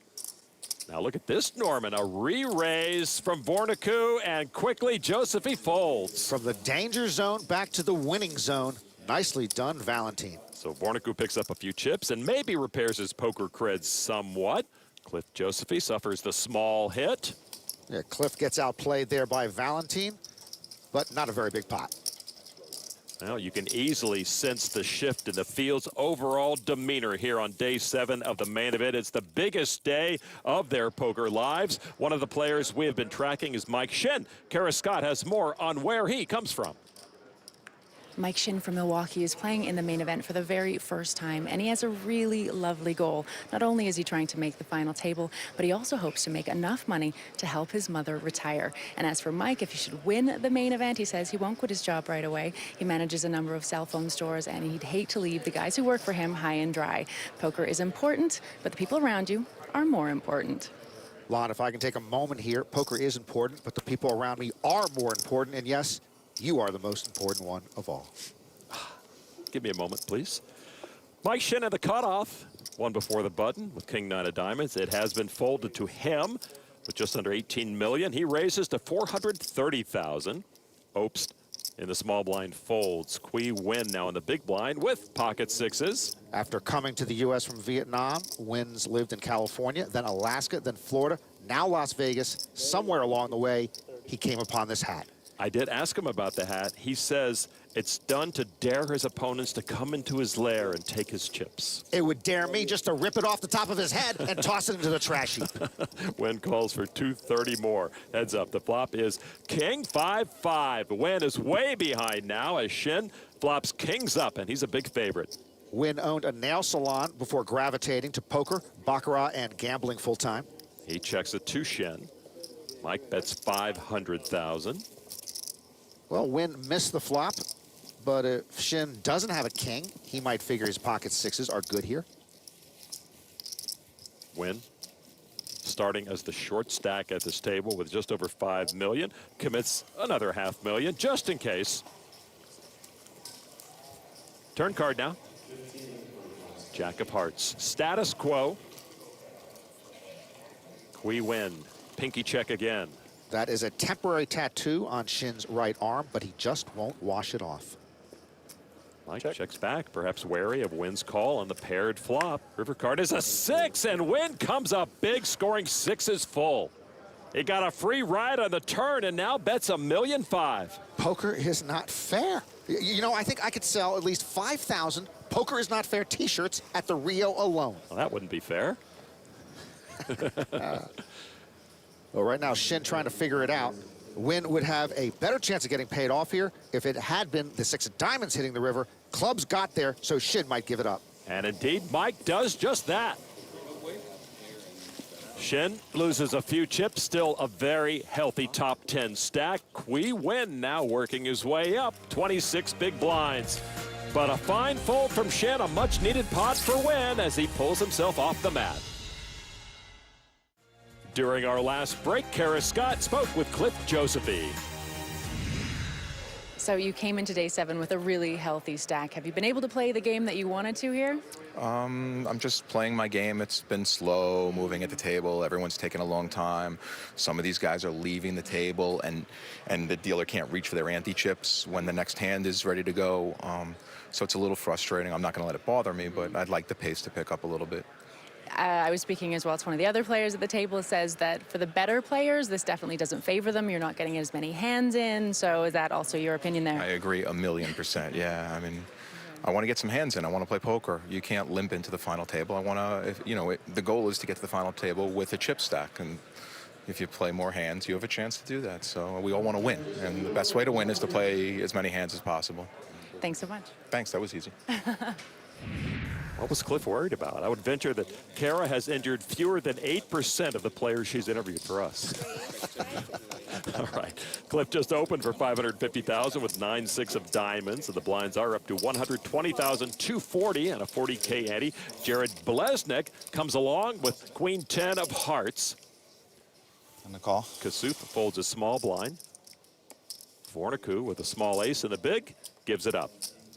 Now look at this, Norman. A re-raise from Vornicke, and quickly Josephy folds. From the danger zone back to the winning zone. Nicely done, Valentin. So Vornicke picks up a few chips and maybe repairs his poker creds somewhat. Cliff Josephy suffers the small hit. Yeah, Cliff gets outplayed there by Valentin, but not a very big pot. Well, you can easily sense the shift in the field's overall demeanor here on day 7 of the main event. It's the biggest day of their poker lives. One of the players we have been tracking is Mike Shin. Kara Scott has more on where he comes from. Mike Shin from Milwaukee is playing in the main event for the very first time, and he has a really lovely goal. Not only is he trying to make the final table, but he also hopes to make enough money to help his mother retire. And as for Mike, if he should win the main event, he says he won't quit his job right away. He manages a number of cell phone stores, and he'd hate to leave the guys who work for him high and dry. Poker is important, but the people around you are more important. Lon, if I can take a moment here, poker is important, but the people around me are more important. And yes, you are the most important one of all. Give me a moment, please. Mike Shin at the cutoff. One before the button with King 9 of diamonds. It has been folded to him with just under 18 million. He raises to 430,000. Obst in the small blind folds. Qui Nguyen now in the big blind with pocket sixes. After coming to the U.S. from Vietnam, Nguyen's lived in California, then Alaska, then Florida, now Las Vegas. Somewhere along the way, he came upon this hat. I did ask him about the hat. He says it's done to dare his opponents to come into his lair and take his chips. It would dare me just to rip it off the top of his head and toss it into the trash heap. Nguyen calls for 230 more. Heads up, the flop is King 5-5. Nguyen is way behind now as Shin flops kings up, and he's a big favorite. Nguyen owned a nail salon before gravitating to poker, baccarat, and gambling full-time. He checks it to Shin. Mike bets 500,000. Well, Nguyen missed the flop, but if Shin doesn't have a king, he might figure his pocket sixes are good here. Nguyen starting as the short stack at this table with just over 5 million, commits another $500,000 just in case. Turn card now. Jack of hearts. Status quo. Qui Nguyen. Pinky check again. That is a temporary tattoo on Shin's right arm, but he just won't wash it off. Mike checks back, perhaps wary of Nguyen's call on the paired flop. River card is a 6, and Nguyen comes up big, scoring sixes full. He got a free ride on the turn and now bets $1.5 million. Poker is not fair. You know, I think I could sell at least 5,000 Poker is Not Fair t-shirts at the Rio alone. Well, that wouldn't be fair. Well, right now, Shin trying to figure it out. Nguyen would have a better chance of getting paid off here if it had been the 6 of diamonds hitting the river. Clubs got there, so Shin might give it up. And indeed, Mike does just that. Shin loses a few chips, still a very healthy top 10 stack. Qui Nguyen now working his way up, 26 big blinds. But a fine fold from Shin, a much needed pot for Nguyen as he pulls himself off the mat. During our last break, Kara Scott spoke with Cliff Josephy. So you came into day 7 with a really healthy stack. Have you been able to play the game that you wanted to here? I'm just playing my game. It's been slow moving at the table. Everyone's taking a long time. Some of these guys are leaving the table, and the dealer can't reach for their ante chips when the next hand is ready to go. So it's a little frustrating. I'm not going to let it bother me, but I'd like the pace to pick up a little bit. I was speaking as well to one of the other players at the table. Says that for the better players, this definitely doesn't favor them. You're not getting as many hands in. So is that also your opinion there? I agree 1,000,000%. Yeah, I mean, I want to get some hands in. I want to play poker. You can't limp into the final table. I want to, the goal is to get to the final table with a chip stack. And if you play more hands, you have a chance to do that. So we all want to win. And the best way to win is to play as many hands as possible. Thanks so much. Thanks, that was easy. What was Cliff worried about? I would venture that Kara has injured fewer than 8% of the players she's interviewed for us. All right. Cliff just opened for $550,000 with 9-6 of diamonds, and the blinds are up to $120,240 and a $40K ante. Jared Blesnik comes along with Queen 10 of hearts. And the call. Kasuf folds a small blind. Fornicu with a small ace and a big gives it up.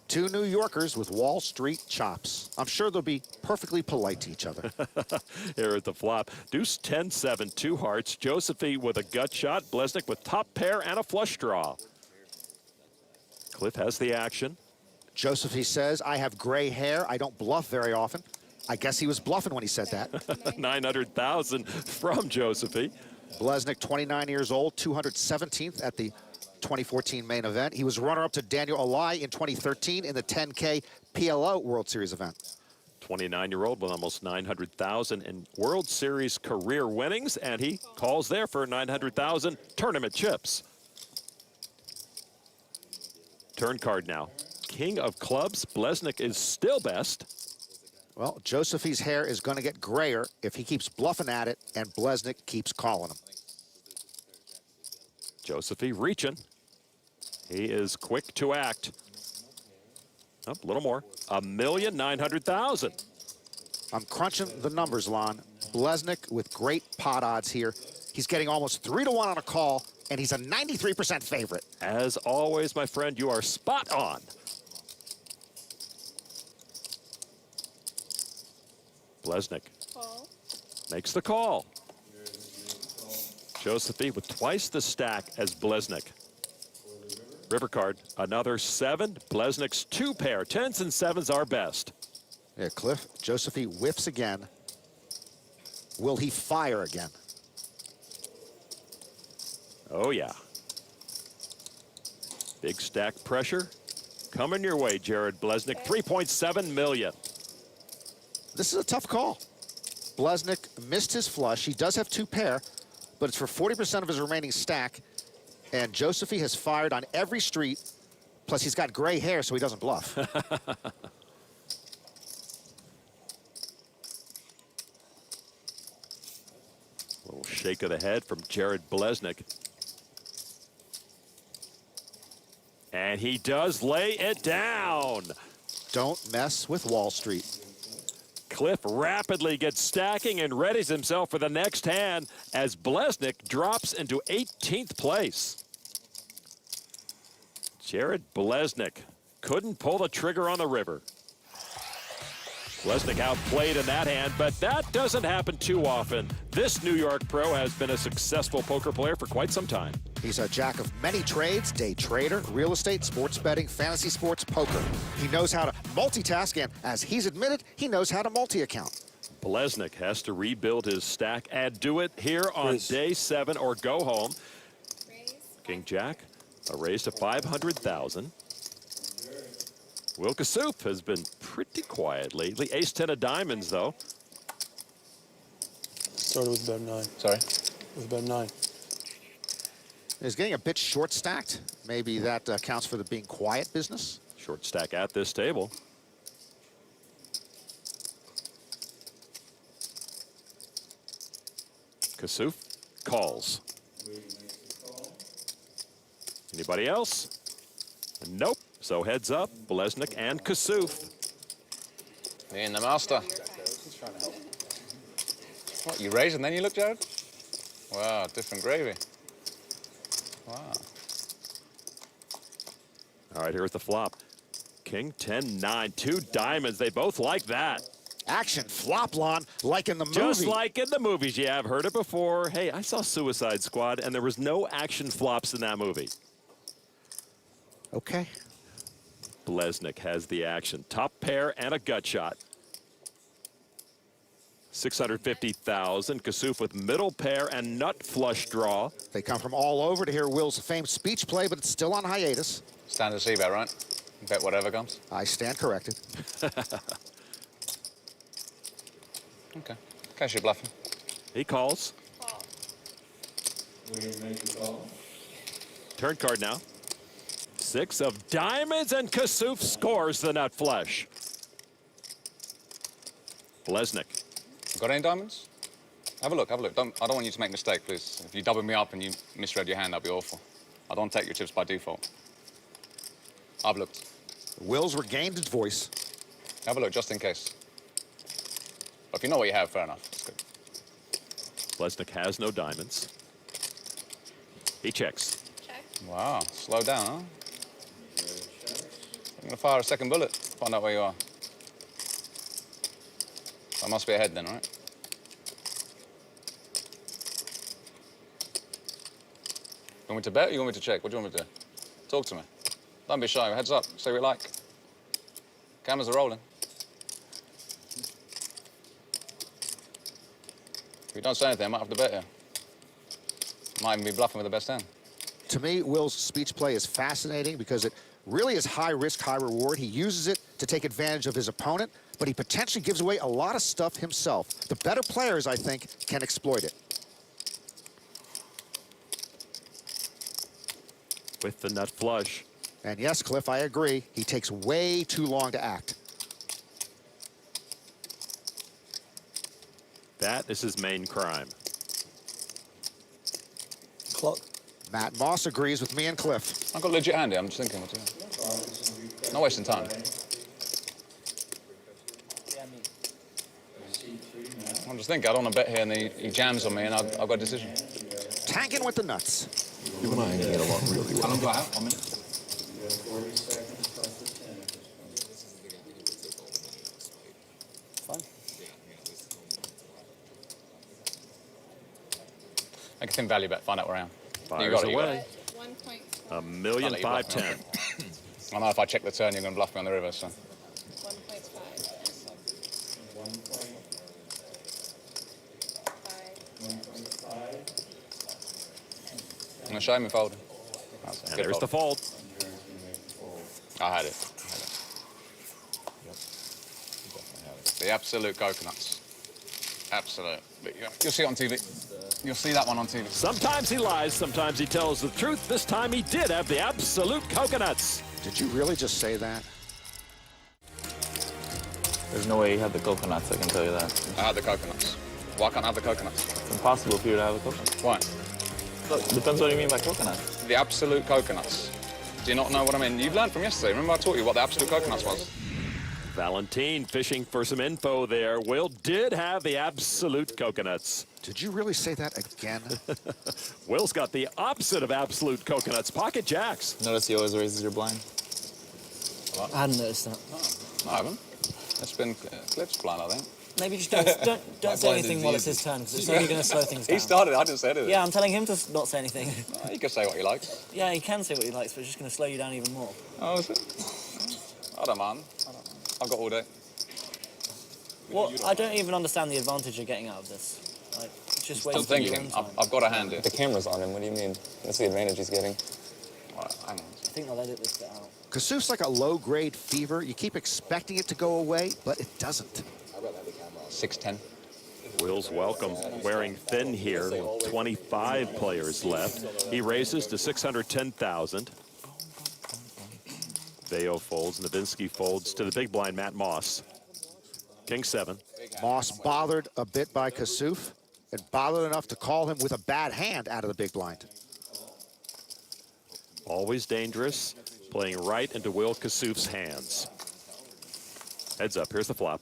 2 New Yorkers with Wall Street chops. I'm sure they'll be perfectly polite to each other. Here at the flop, deuce 10-7, 2 hearts. Josephy with a gut shot. Blesnik with top pair and a flush draw. Cliff has the action. Josephy says, I have gray hair. I don't bluff very often. I guess he was bluffing when he said that. 900,000 from Josephy. Blesnik, 29 years old, 217th at the 2014 main event. He was runner-up to Daniel Alai in 2013 in the 10K PLO World Series event. 29-year-old with almost 900,000 in World Series career winnings, and he calls there for 900,000 tournament chips. Turn card now. King of clubs. Blesnik is still best. Well, Josephy's hair is going to get grayer if he keeps bluffing at it and Blesnik keeps calling him. Josephy reaching. He is quick to act. Oh, a little more. $1,900,000. I'm crunching the numbers, Lon. Blesnik with great pot odds here. He's getting almost 3-1 on a call, and he's a 93% favorite. As always, my friend, you are spot on. Blesnik makes the call. Josephy with twice the stack as Blesnik. River card, another 7. Blesnik's 2 pair. 10s and 7s are best. Yeah, Cliff, Josephy whiffs again. Will he fire again? Oh, yeah. Big stack pressure coming your way, Jared Blesnik. 3.7 million. This is a tough call. Blesnik missed his flush. He does have 2 pair, but it's for 40% of his remaining stack. And Josephy has fired on every street. Plus, he's got gray hair, so he doesn't bluff. Little shake of the head from Jared Blesnik. And he does lay it down. Don't mess with Wall Street. Cliff rapidly gets stacking and readies himself for the next hand as Blesnik drops into 18th place. Jared Blesnik couldn't pull the trigger on the river. Blesnik outplayed in that hand, but that doesn't happen too often. This New York pro has been a successful poker player for quite some time. He's a jack of many trades, day trader, real estate, sports betting, fantasy sports, poker. He knows how to multitask, and as he's admitted, he knows how to multi-account. Blesnik has to rebuild his stack and do it here on day 7 or go home. King Jack, a raise to 500,000. Will Kassouf has been pretty quiet lately. Ace-10 of diamonds, though. Started with about 9. Sorry? With about 9. He's getting a bit short-stacked. Maybe that accounts for the being quiet business. Short stack at this table. Kassouf calls. Anybody else? Nope. So heads up, Blesnik and Kassouf. Me and the master. What, you raise and then you look, Jared? Wow, different gravy. Wow. All right, here's the flop. King 10-9, 2 diamonds. They both like that. Action flop, Lon, like in the movie. Just like in the movies. Yeah, I've heard it before. Hey, I saw Suicide Squad, and there was no action flops in that movie. Okay. Blesnik has the action. Top pair and a gut shot. 650,000. Kassouf with middle pair and nut flush draw. They come from all over to hear Will's famed speech play, but it's still on hiatus. Standard C-bet, right? Bet whatever comes. I stand corrected. Okay. In case you're bluffing. He calls. Turn card now. 6 of diamonds, and Kassouf scores the nut flush. Blesnik. Got any diamonds? Have a look, have a look. I don't want you to make a mistake, please. If you double me up and you misread your hand, that'd be awful. I don't take your chips by default. I've looked. Will's regained his voice. Have a look, just in case. But if you know what you have, fair enough. It's good. Blesnik has no diamonds. He checks. Check. Wow, slow down, huh? I'm gonna fire a second bullet, find out where you are. I must be ahead then, right? You want me to bet or you want me to check? What do you want me to do? Talk to me. Don't be shy, heads up, say what you like. Cameras are rolling. If you don't say anything, I might have to bet you. Might even be bluffing with the best hand. To me, Will's speech play is fascinating because it really is high risk, high reward. He uses it to take advantage of his opponent, but he potentially gives away a lot of stuff himself. The better players, I think, can exploit it. With the nut flush. And yes, Cliff, I agree. He takes way too long to act. That is his main crime. Matt Moss agrees with me and Cliff. I've got a legit hand here, I'm just thinking what to do. Not wasting time. I'm just thinking, I don't want to bet here and he jams on me and I've got a decision. Tanking with the nuts. You and I get along really well. How long do I have? 1 minute. Fine. Make a thin value bet, find out where I am. Fires you got away. it. $1,510,000. I know if I check the turn, you're going to bluff me on the river, so. I'm going to show him and fold. And there's the fold. I had it. The absolute coconuts. Absolute. You'll see it on TV. You'll see that one on TV. Sometimes he lies, sometimes he tells the truth. This time he did have the absolute coconuts. Did you really just say that? There's no way you had the coconuts, I can tell you that. I had the coconuts. Why can't I have the coconuts? It's impossible for you to have a coconut. Why? Look, depends what you mean by coconut. The absolute coconuts. Do you not know what I mean? You've learned from yesterday. Remember I taught you what the absolute coconuts was? Valentine fishing for some info there. Will did have the absolute coconuts. Did you really say that again? Will's got the opposite of absolute coconuts. Pocket jacks. Notice he always raises your blind. What? I hadn't noticed that. No, I haven't. It's been Cliff's blind, I think. Maybe just don't say anything while it's his turn, because it's only going to slow things down. He started, I didn't say anything. Yeah, I'm telling him to not say anything. He can say what he likes. Yeah, he can say what he likes, but it's just going to slow you down even more. Oh, is it? I don't mind. I've got all day. Well, I don't even understand the advantage you're getting out of this. Like, it's just wasting your own time. I've got a hand here. The camera's on him, what do you mean? That's the advantage he's getting. Right, hang on. I think I'll edit this bit out. Kasoof's like a low-grade fever. You keep expecting it to go away, but it doesn't. 6-10. Will's welcome, wearing thin here with 25 players left. He raises to 610,000. Bayo folds, Novinsky folds to the big blind, Matt Moss. King 7. Moss bothered a bit by Kasoof and bothered enough to call him with a bad hand out of the big blind. Always dangerous, playing right into Will Kasoof's hands. Heads up, here's the flop.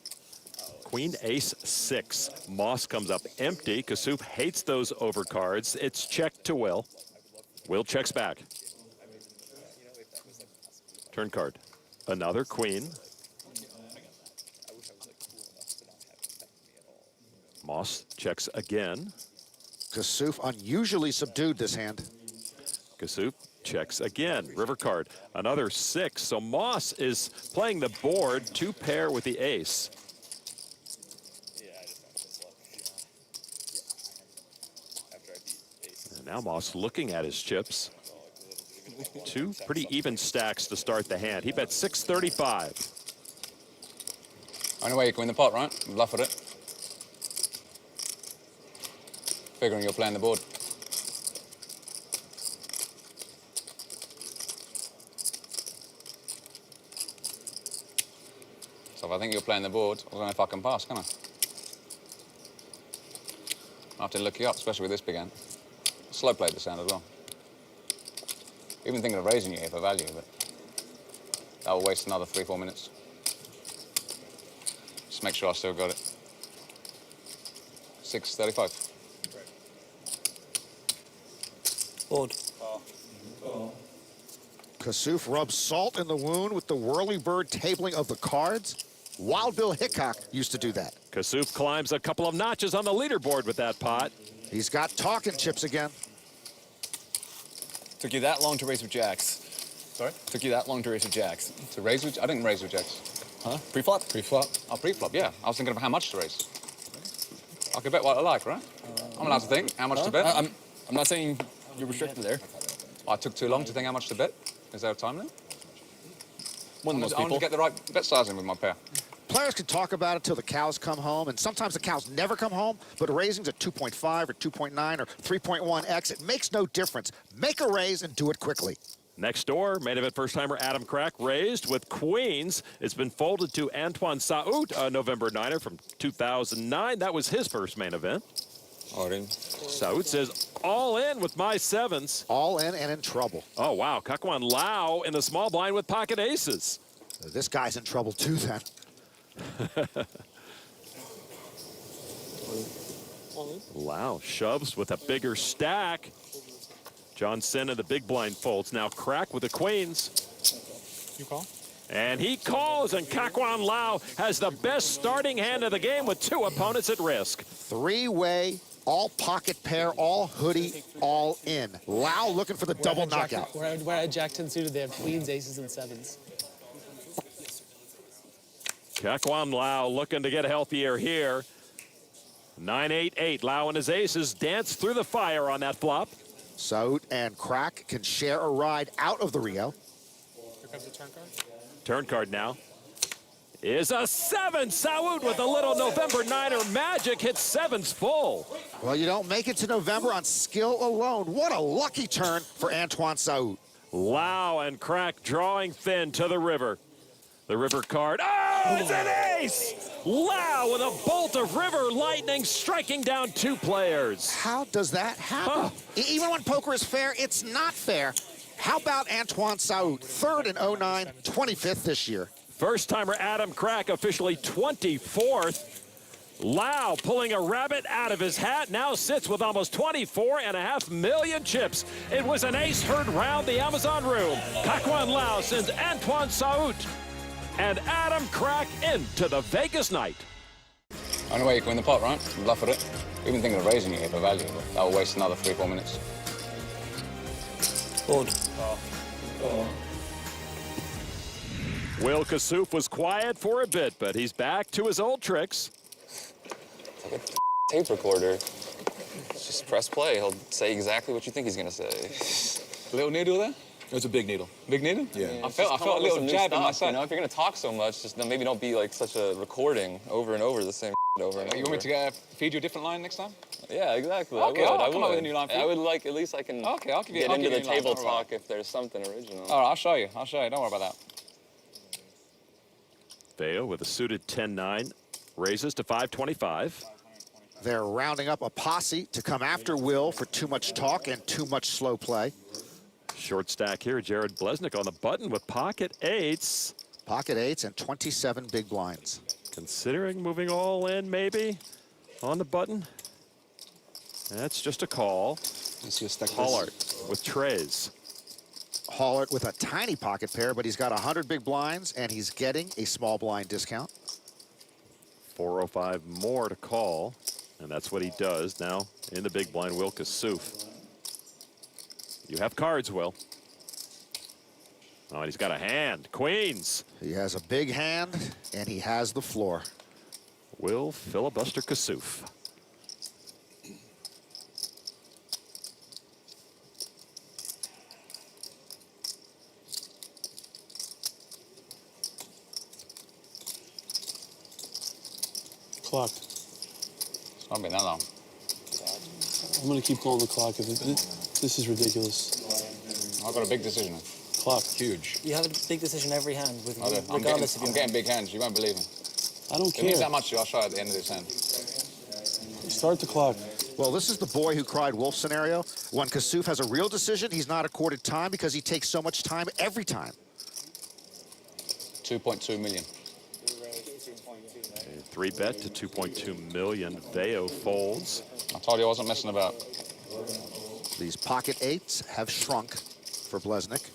Queen, ace, 6. Moss comes up empty. Kasoof hates those overcards. It's check to Will. Will checks back. Turn card. Another queen. Moss checks again. Kasoof unusually subdued this hand. Kasoof checks again. River card. Another 6. So Moss is playing the board to pair with the ace. And now Moss looking at his chips. 2 pretty even stacks to start the hand. He bet 635. Only way you can win the pot, right? Bluff at it. Figuring you're playing the board. So if I think you're playing the board, I don't know if I can pass, can I? I have to look you up, especially with this big hand. Slow played this hand as well. Even thinking of raising you here for value, but that will waste another 3-4 minutes. Just make sure I still got it. 635. Board. Kasoof rubs salt in the wound with the whirly-bird tabling of the cards. Wild Bill Hickok used to do that. Kasoof climbs a couple of notches on the leaderboard with that pot. He's got talking chips again. Took you that long to raise with jacks. Sorry? Took you that long to raise with jacks. To raise with... I didn't raise with jacks. Huh? Pre-flop? Pre-flop. Oh, pre-flop, yeah. I was thinking of how much to raise. I could bet what I like, right? I'm allowed to think how much to bet. I'm not saying you're restricted there. I took too long to think how much to bet. Is there a time limit? One of most I want to people. get the right bet sizing with my pair. Players can talk about it till the cows come home, and sometimes the cows never come home, but raising's at 2.5 or 2.9 or 3.1x. It makes no difference. Make a raise and do it quickly. Next door, main event first-timer Adam Crack raised with queens. It's been folded to Antoine Saout, a November 9er from 2009. That was his first main event. Saout says, all in with my 7s. All in and in trouble. Oh, wow. Kakwan Lau in the small blind with pocket aces. This guy's in trouble too, then. Lau shoves with a bigger stack. John Cena, the big blind folds. Now Crack with the queens. You call? And he calls, and Kak-Wan Lau has the best starting hand of the game with 2 opponents at risk. Three-way, all pocket pair, all hoodie, all in. Lau looking for the double knockout. We're at Jack 10 suited. They have queens, aces, and sevens. Kak-Wan Lau looking to get healthier here. 9-8-8. Lau and his aces dance through the fire on that flop. Saud and Crack can share a ride out of the Rio. Here comes the turn card. Turn card now is a 7. Saud with a little November Niner magic hits 7s full. Well, you don't make it to November on skill alone. What a lucky turn for Antoine Saud. Lau and Crack drawing thin to the river. The river card. Oh, it's an ace! Lau with a bolt of river lightning striking down 2 players. How does that happen? Even when poker is fair, it's not fair. How about Antoine Saud, 3rd in 09, 25th this year? First-timer Adam Crack officially 24th. Lau pulling a rabbit out of his hat, now sits with almost 24.5 million chips. It was an ace heard round the Amazon room. Kak-Wan Lau sends Antoine Saud and Adam Crack into the Vegas night. Only way you can win the pot, right? Bluff at it. We've been thinking of raising it here for value, but that will waste another 3-4 minutes. Fold. Will Kassouf was quiet for a bit, but he's back to his old tricks. It's like a tape recorder. Just press play. He'll say exactly what you think he's going to say. Little needle there? It was a big needle. Big needle? Yeah. I felt a little jab in my set. You know, if you're going to talk so much, just maybe don't be like such a recording over and over the same over and over. You want me to feed you a different line next time? Yeah, exactly. Okay, I would. I'll come up with a new line for you. I would like, at least I can okay, I'll give you, get into the table line. talk if there's something original. All right, I'll show you. Don't worry about that. Theo with a suited 10-9 raises to 525. They're rounding up a posse to come after Will for too much talk and too much slow play. Short stack here, Jared Blesnick on the button with pocket 8s. Pocket 8s and 27 big blinds. Considering moving all in, maybe, on the button. That's just a call. Hollart with trays. Hollart with a tiny pocket pair, but he's got 100 big blinds, and he's getting a small blind discount. 405 more to call, and that's what he does now in the big blind. Will Kassouf. You have cards, Will. Oh, and he's got a hand. Queens. He has a big hand, and he has the floor. Will Filibuster Kassouf. Clock. It's not been that long. I'm going to keep calling the clock. This is ridiculous. I've got a big decision. Clock. Huge. You have a big decision every hand, with I'm getting big hands. You won't believe me. I don't It care. means that much to you. I'll show you at the end of this hand. Start the clock. Well, this is the boy who cried wolf scenario. When Kassouf has a real decision, he's not accorded time because he takes so much time every time. 2.2 million. 3-bet to 2.2 million. Theo folds. I told you I wasn't messing about. These pocket 8s have shrunk for Blesnick.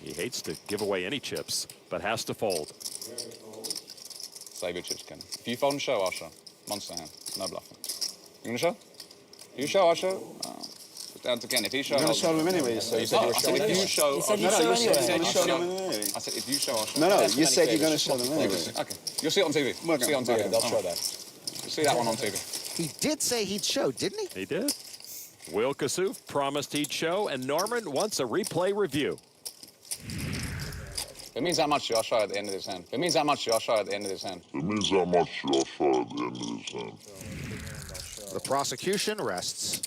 He hates to give away any chips, but has to fold. Save your chips, Ken. If you fold and show, I'll show. Monster hand. No bluffing. You gonna show? You show, I'll show. Put down to Ken. If you show, You're going I'll to show them anyway. So you said you were showing if you show, You said you'd show anyway. I said if you show, I'll show. No, you said you're going to show them anyway. Okay. You'll see it on TV. See it on TV. They'll show that. You'll see that one on TV. He did say he'd show, didn't he? He did. Will Kassouf promised he'd show, and Norman wants a replay review. If it means that much to you, I'll show you at the end of this hand. If it means that much to you, I'll show you at the end of this hand. It means that much to you, I'll show you at the end of this hand. The prosecution rests.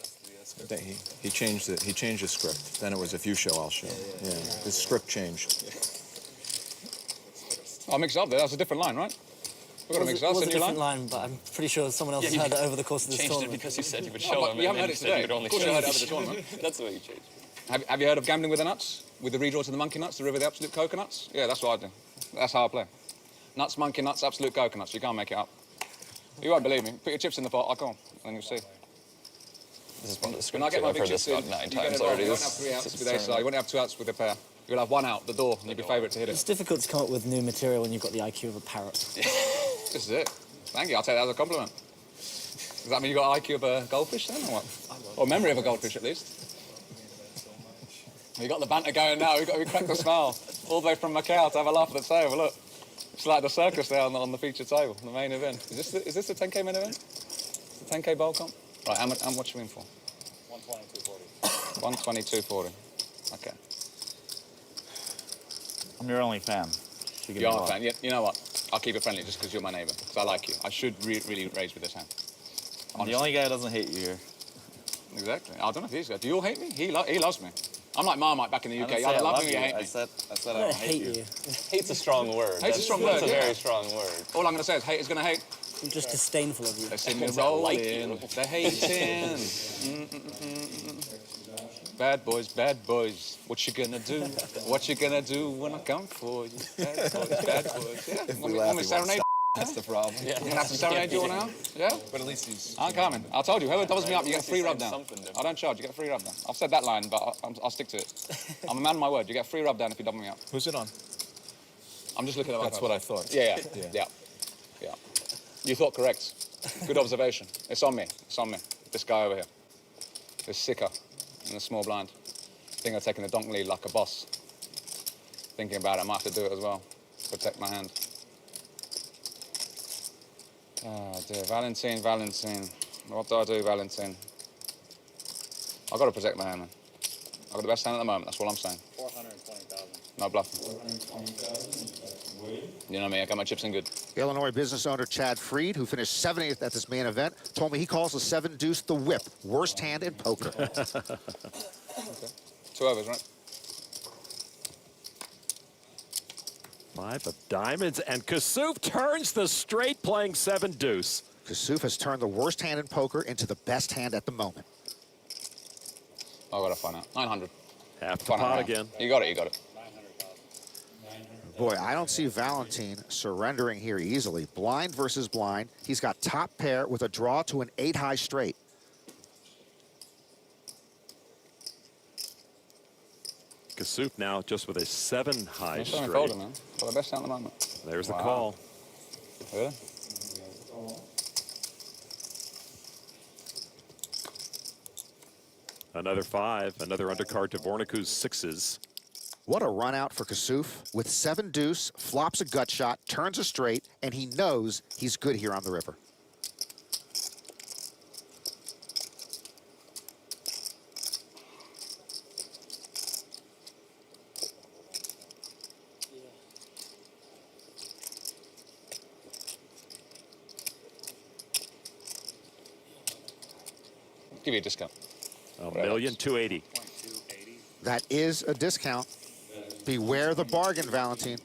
He changed it. He changed the script. Then it was if you show, I'll show. Yeah, the script changed. I'll mix it up there. That's a different line, right? We've got to mix it up. It was a new different line. line, but I'm pretty sure someone else has heard it over the course of this Changed tournament. it because you said you would Oh, show but him. you and haven't then heard you it said today. you would only Of course show you heard him. it over the tournament. That's the way you changed it. Have you heard of gambling with the nuts? With the redraw to the monkey nuts, the river of the absolute coconuts? Yeah, that's what I do. That's how I play. Nuts, monkey nuts, absolute coconuts. You can't make it up. You won't believe me. Put your chips in the pot, I'll come, and you'll see. This is one of the When I scripts. get my I've big heard this chips about in, 9 you get times it wrong. already. You won't have 3 outs with ace high. You won't have 2 outs with a pair. You'll have 1 out the door, and you'll be favourite to hit It's it. difficult to come up with new material when you've got the IQ of a parrot. This is it. Thank you. I'll take that as a compliment. Does that mean you got IQ of a goldfish then, or what? Or memory of a goldfish, at least. You got the banter going now. We cracked the smile all the way from Macau to have a laugh at the table. Look, it's like the circus there on the feature table, the main event. Is this the 10K main event? The 10K bowl comp? Right. How much are we in for? 122.40. 122.40. Okay. I'm your only fan. You are a fan. You know what? I'll keep it friendly just because you're my neighbour. Because I like you. I should really raise with this hand. I'm the only guy who doesn't hate you here. Exactly. I don't know if these guys. Do you all hate me? He loves me. I'm like Marmite back in the UK. I I love you. me or you hate me. I said I don't hate you. Hate's a strong word. Hate's a strong word. That's a Yeah. very strong word. All I'm going to say is hate is going to hate. I'm just disdainful of you. They see me rolling. They're hating. Bad boys. What you gonna do? What you gonna do when I come for you? Bad boys. Yeah. If we Want laugh, me he serenade? That's the problem. You gonna have to serenade you all now? Yeah? But at least he's... I'm coming. I told you, whoever doubles me up, you get a free rub down. I don't charge, you get a free rub down. I've said that line, but I'll stick to it. I'm a man of my word. You get a free rub down if you double me up. Who's it on? I'm just looking at That's what I thought. Yeah. You thought correct. Good observation. It's on me. This guy over here. This sicker in the small blind. I think I'm taking the donk lead like a boss. Thinking about it, I might have to do it as well. Protect my hand. Oh dear, Valentine. What do I do, Valentine? I've got to protect my hand, man. I've got the best hand at the moment, that's all I'm saying. 420,000. No bluffing. You know me, I got my chips in good. Illinois business owner Chad Freed, who finished 70th at this main event, told me he calls the 7-deuce the whip, worst hand in poker. Okay. 2 overs, right? 5 of diamonds, and Kassouf turns the straight, playing 7-deuce. Kassouf has turned the worst hand in poker into the best hand at the moment. I've got to find out. 900. Half the pot again. You got it. Boy, I don't see Valentine surrendering here easily. Blind versus blind. He's got top pair with a draw to an 8-high straight. Kassouf now just with a 7-high straight. Folding, man. Got the best hand at the moment. There's the call. Really? Another 5, another undercard to Vorniku's 6s. What a run out for Kassouf. With 7-deuce, flops a gut shot, turns a straight, and he knows he's good here on the river. Give you a discount. $1,280,000. That is a discount. Beware the bargain, Valentine.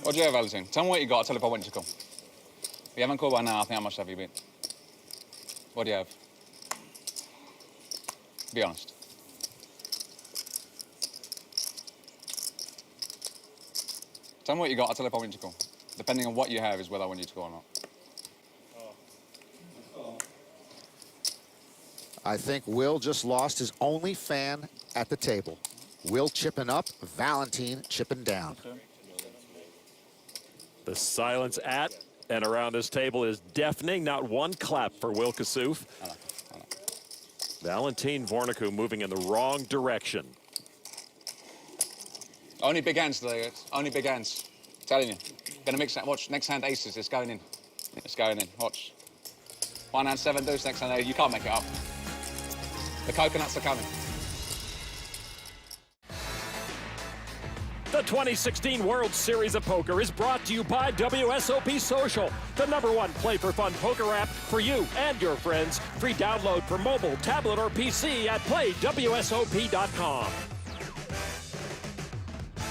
What do you have, Valentine? Tell me what you got. I'll tell you if I want you to call. If you haven't called by now, I think how much have you been? What do you have? Be honest. Tell me what you got. I'll tell you if I want you to call. Depending on what you have is whether I want you to call or not. I think Will just lost his only fan at the table. Will chipping up, Valentine chipping down. The silence at and around this table is deafening. Not one clap for Will Kassouf. Valentine Vorniku moving in the wrong direction. Only big hands today, guys. Only big hands. I'm telling you. Gonna mix that. Watch. Next hand aces. It's going in. It's going in. Watch. One hand 7-deuce. Next hand 8. You can't make it up. The coconuts are coming. The 2016 World Series of Poker is brought to you by WSOP Social, the #1 play-for-fun poker app for you and your friends. Free download for mobile, tablet, or PC at playwsop.com.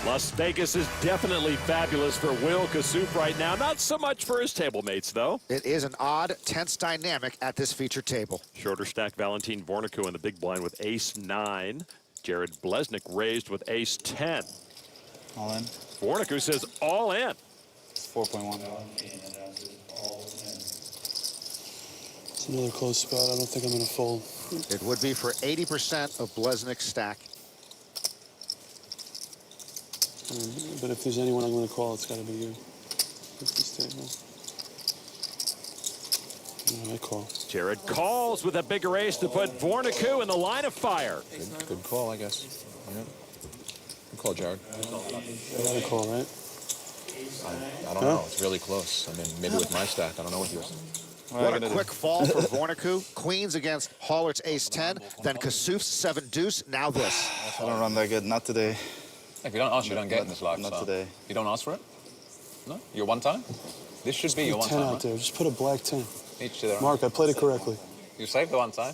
Las Vegas is definitely fabulous for Will Kassouf right now. Not so much for his table mates, though. It is an odd, tense dynamic at this featured table. Shorter stack Valentine Vorniku in the big blind with ace-9. Jared Blesnik raised with ace-10. All in. Vorniku says all in. 4.1. It's another close spot. I don't think I'm going to fold. It would be for 80% of Blesnik's stack. But if there's anyone I'm going to call, it's got to be you. At this table. Yeah, I call. Jared calls with a bigger ace to put Vorniku in the line of fire. Good call, I guess. Yeah. Good call, Jared. I got a call, right? I don't know. It's really close. I mean, maybe with my stack. I don't know what yours. What a quick fall for Vorniku. Queens against Hollert's ace-10, then Kasuf's 7-deuce, now this. I don't run that good. Not today. If you don't ask, you don't get in this life. Not so. today. You don't ask for it? No? Your one time? This should be your one 10 time, out right? there. Just put a black 10. Each to their own. Mark, I played it correctly. You saved the one time.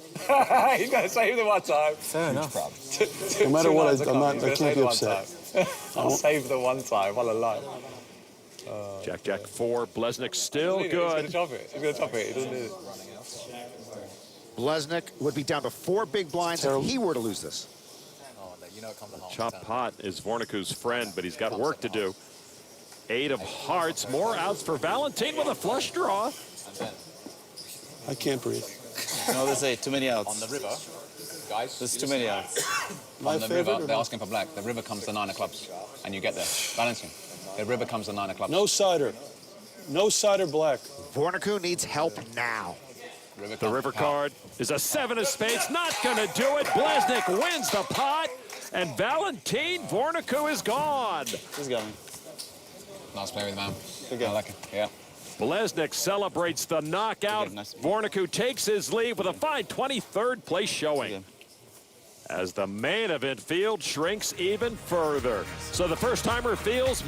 He's going to save the one time. Fair enough. No matter what, I can't be upset. I'll save the one time. What a lie. Jack, Jack 4. Blesnik still He's good. going to chop it. He's going to chop it. He doesn't need it. Blesnik would be down to 4 big blinds if he were to lose this. Chop pot is Vorniku's friend, but he's got work to do. 8 of hearts. More outs for Valentin with a flush draw. I can't breathe. No, they say too many outs. On the river, guys. There's too many outs. On the river, they're asking for black. The river comes to 9 of clubs, and you get there. Valentin, the river comes to 9 of clubs. No cider. No cider black. Vorniku needs help now. The river card is a 7 of spades. Not going to do it. Blesnik wins the pot, and Valentin Vorniku is gone. He's going. Nice play with the man. I like it. Yeah. Blesnik celebrates the knockout. Vorniku takes his lead with a fine 23rd place showing. As the main event field shrinks even further. So the first-timer feels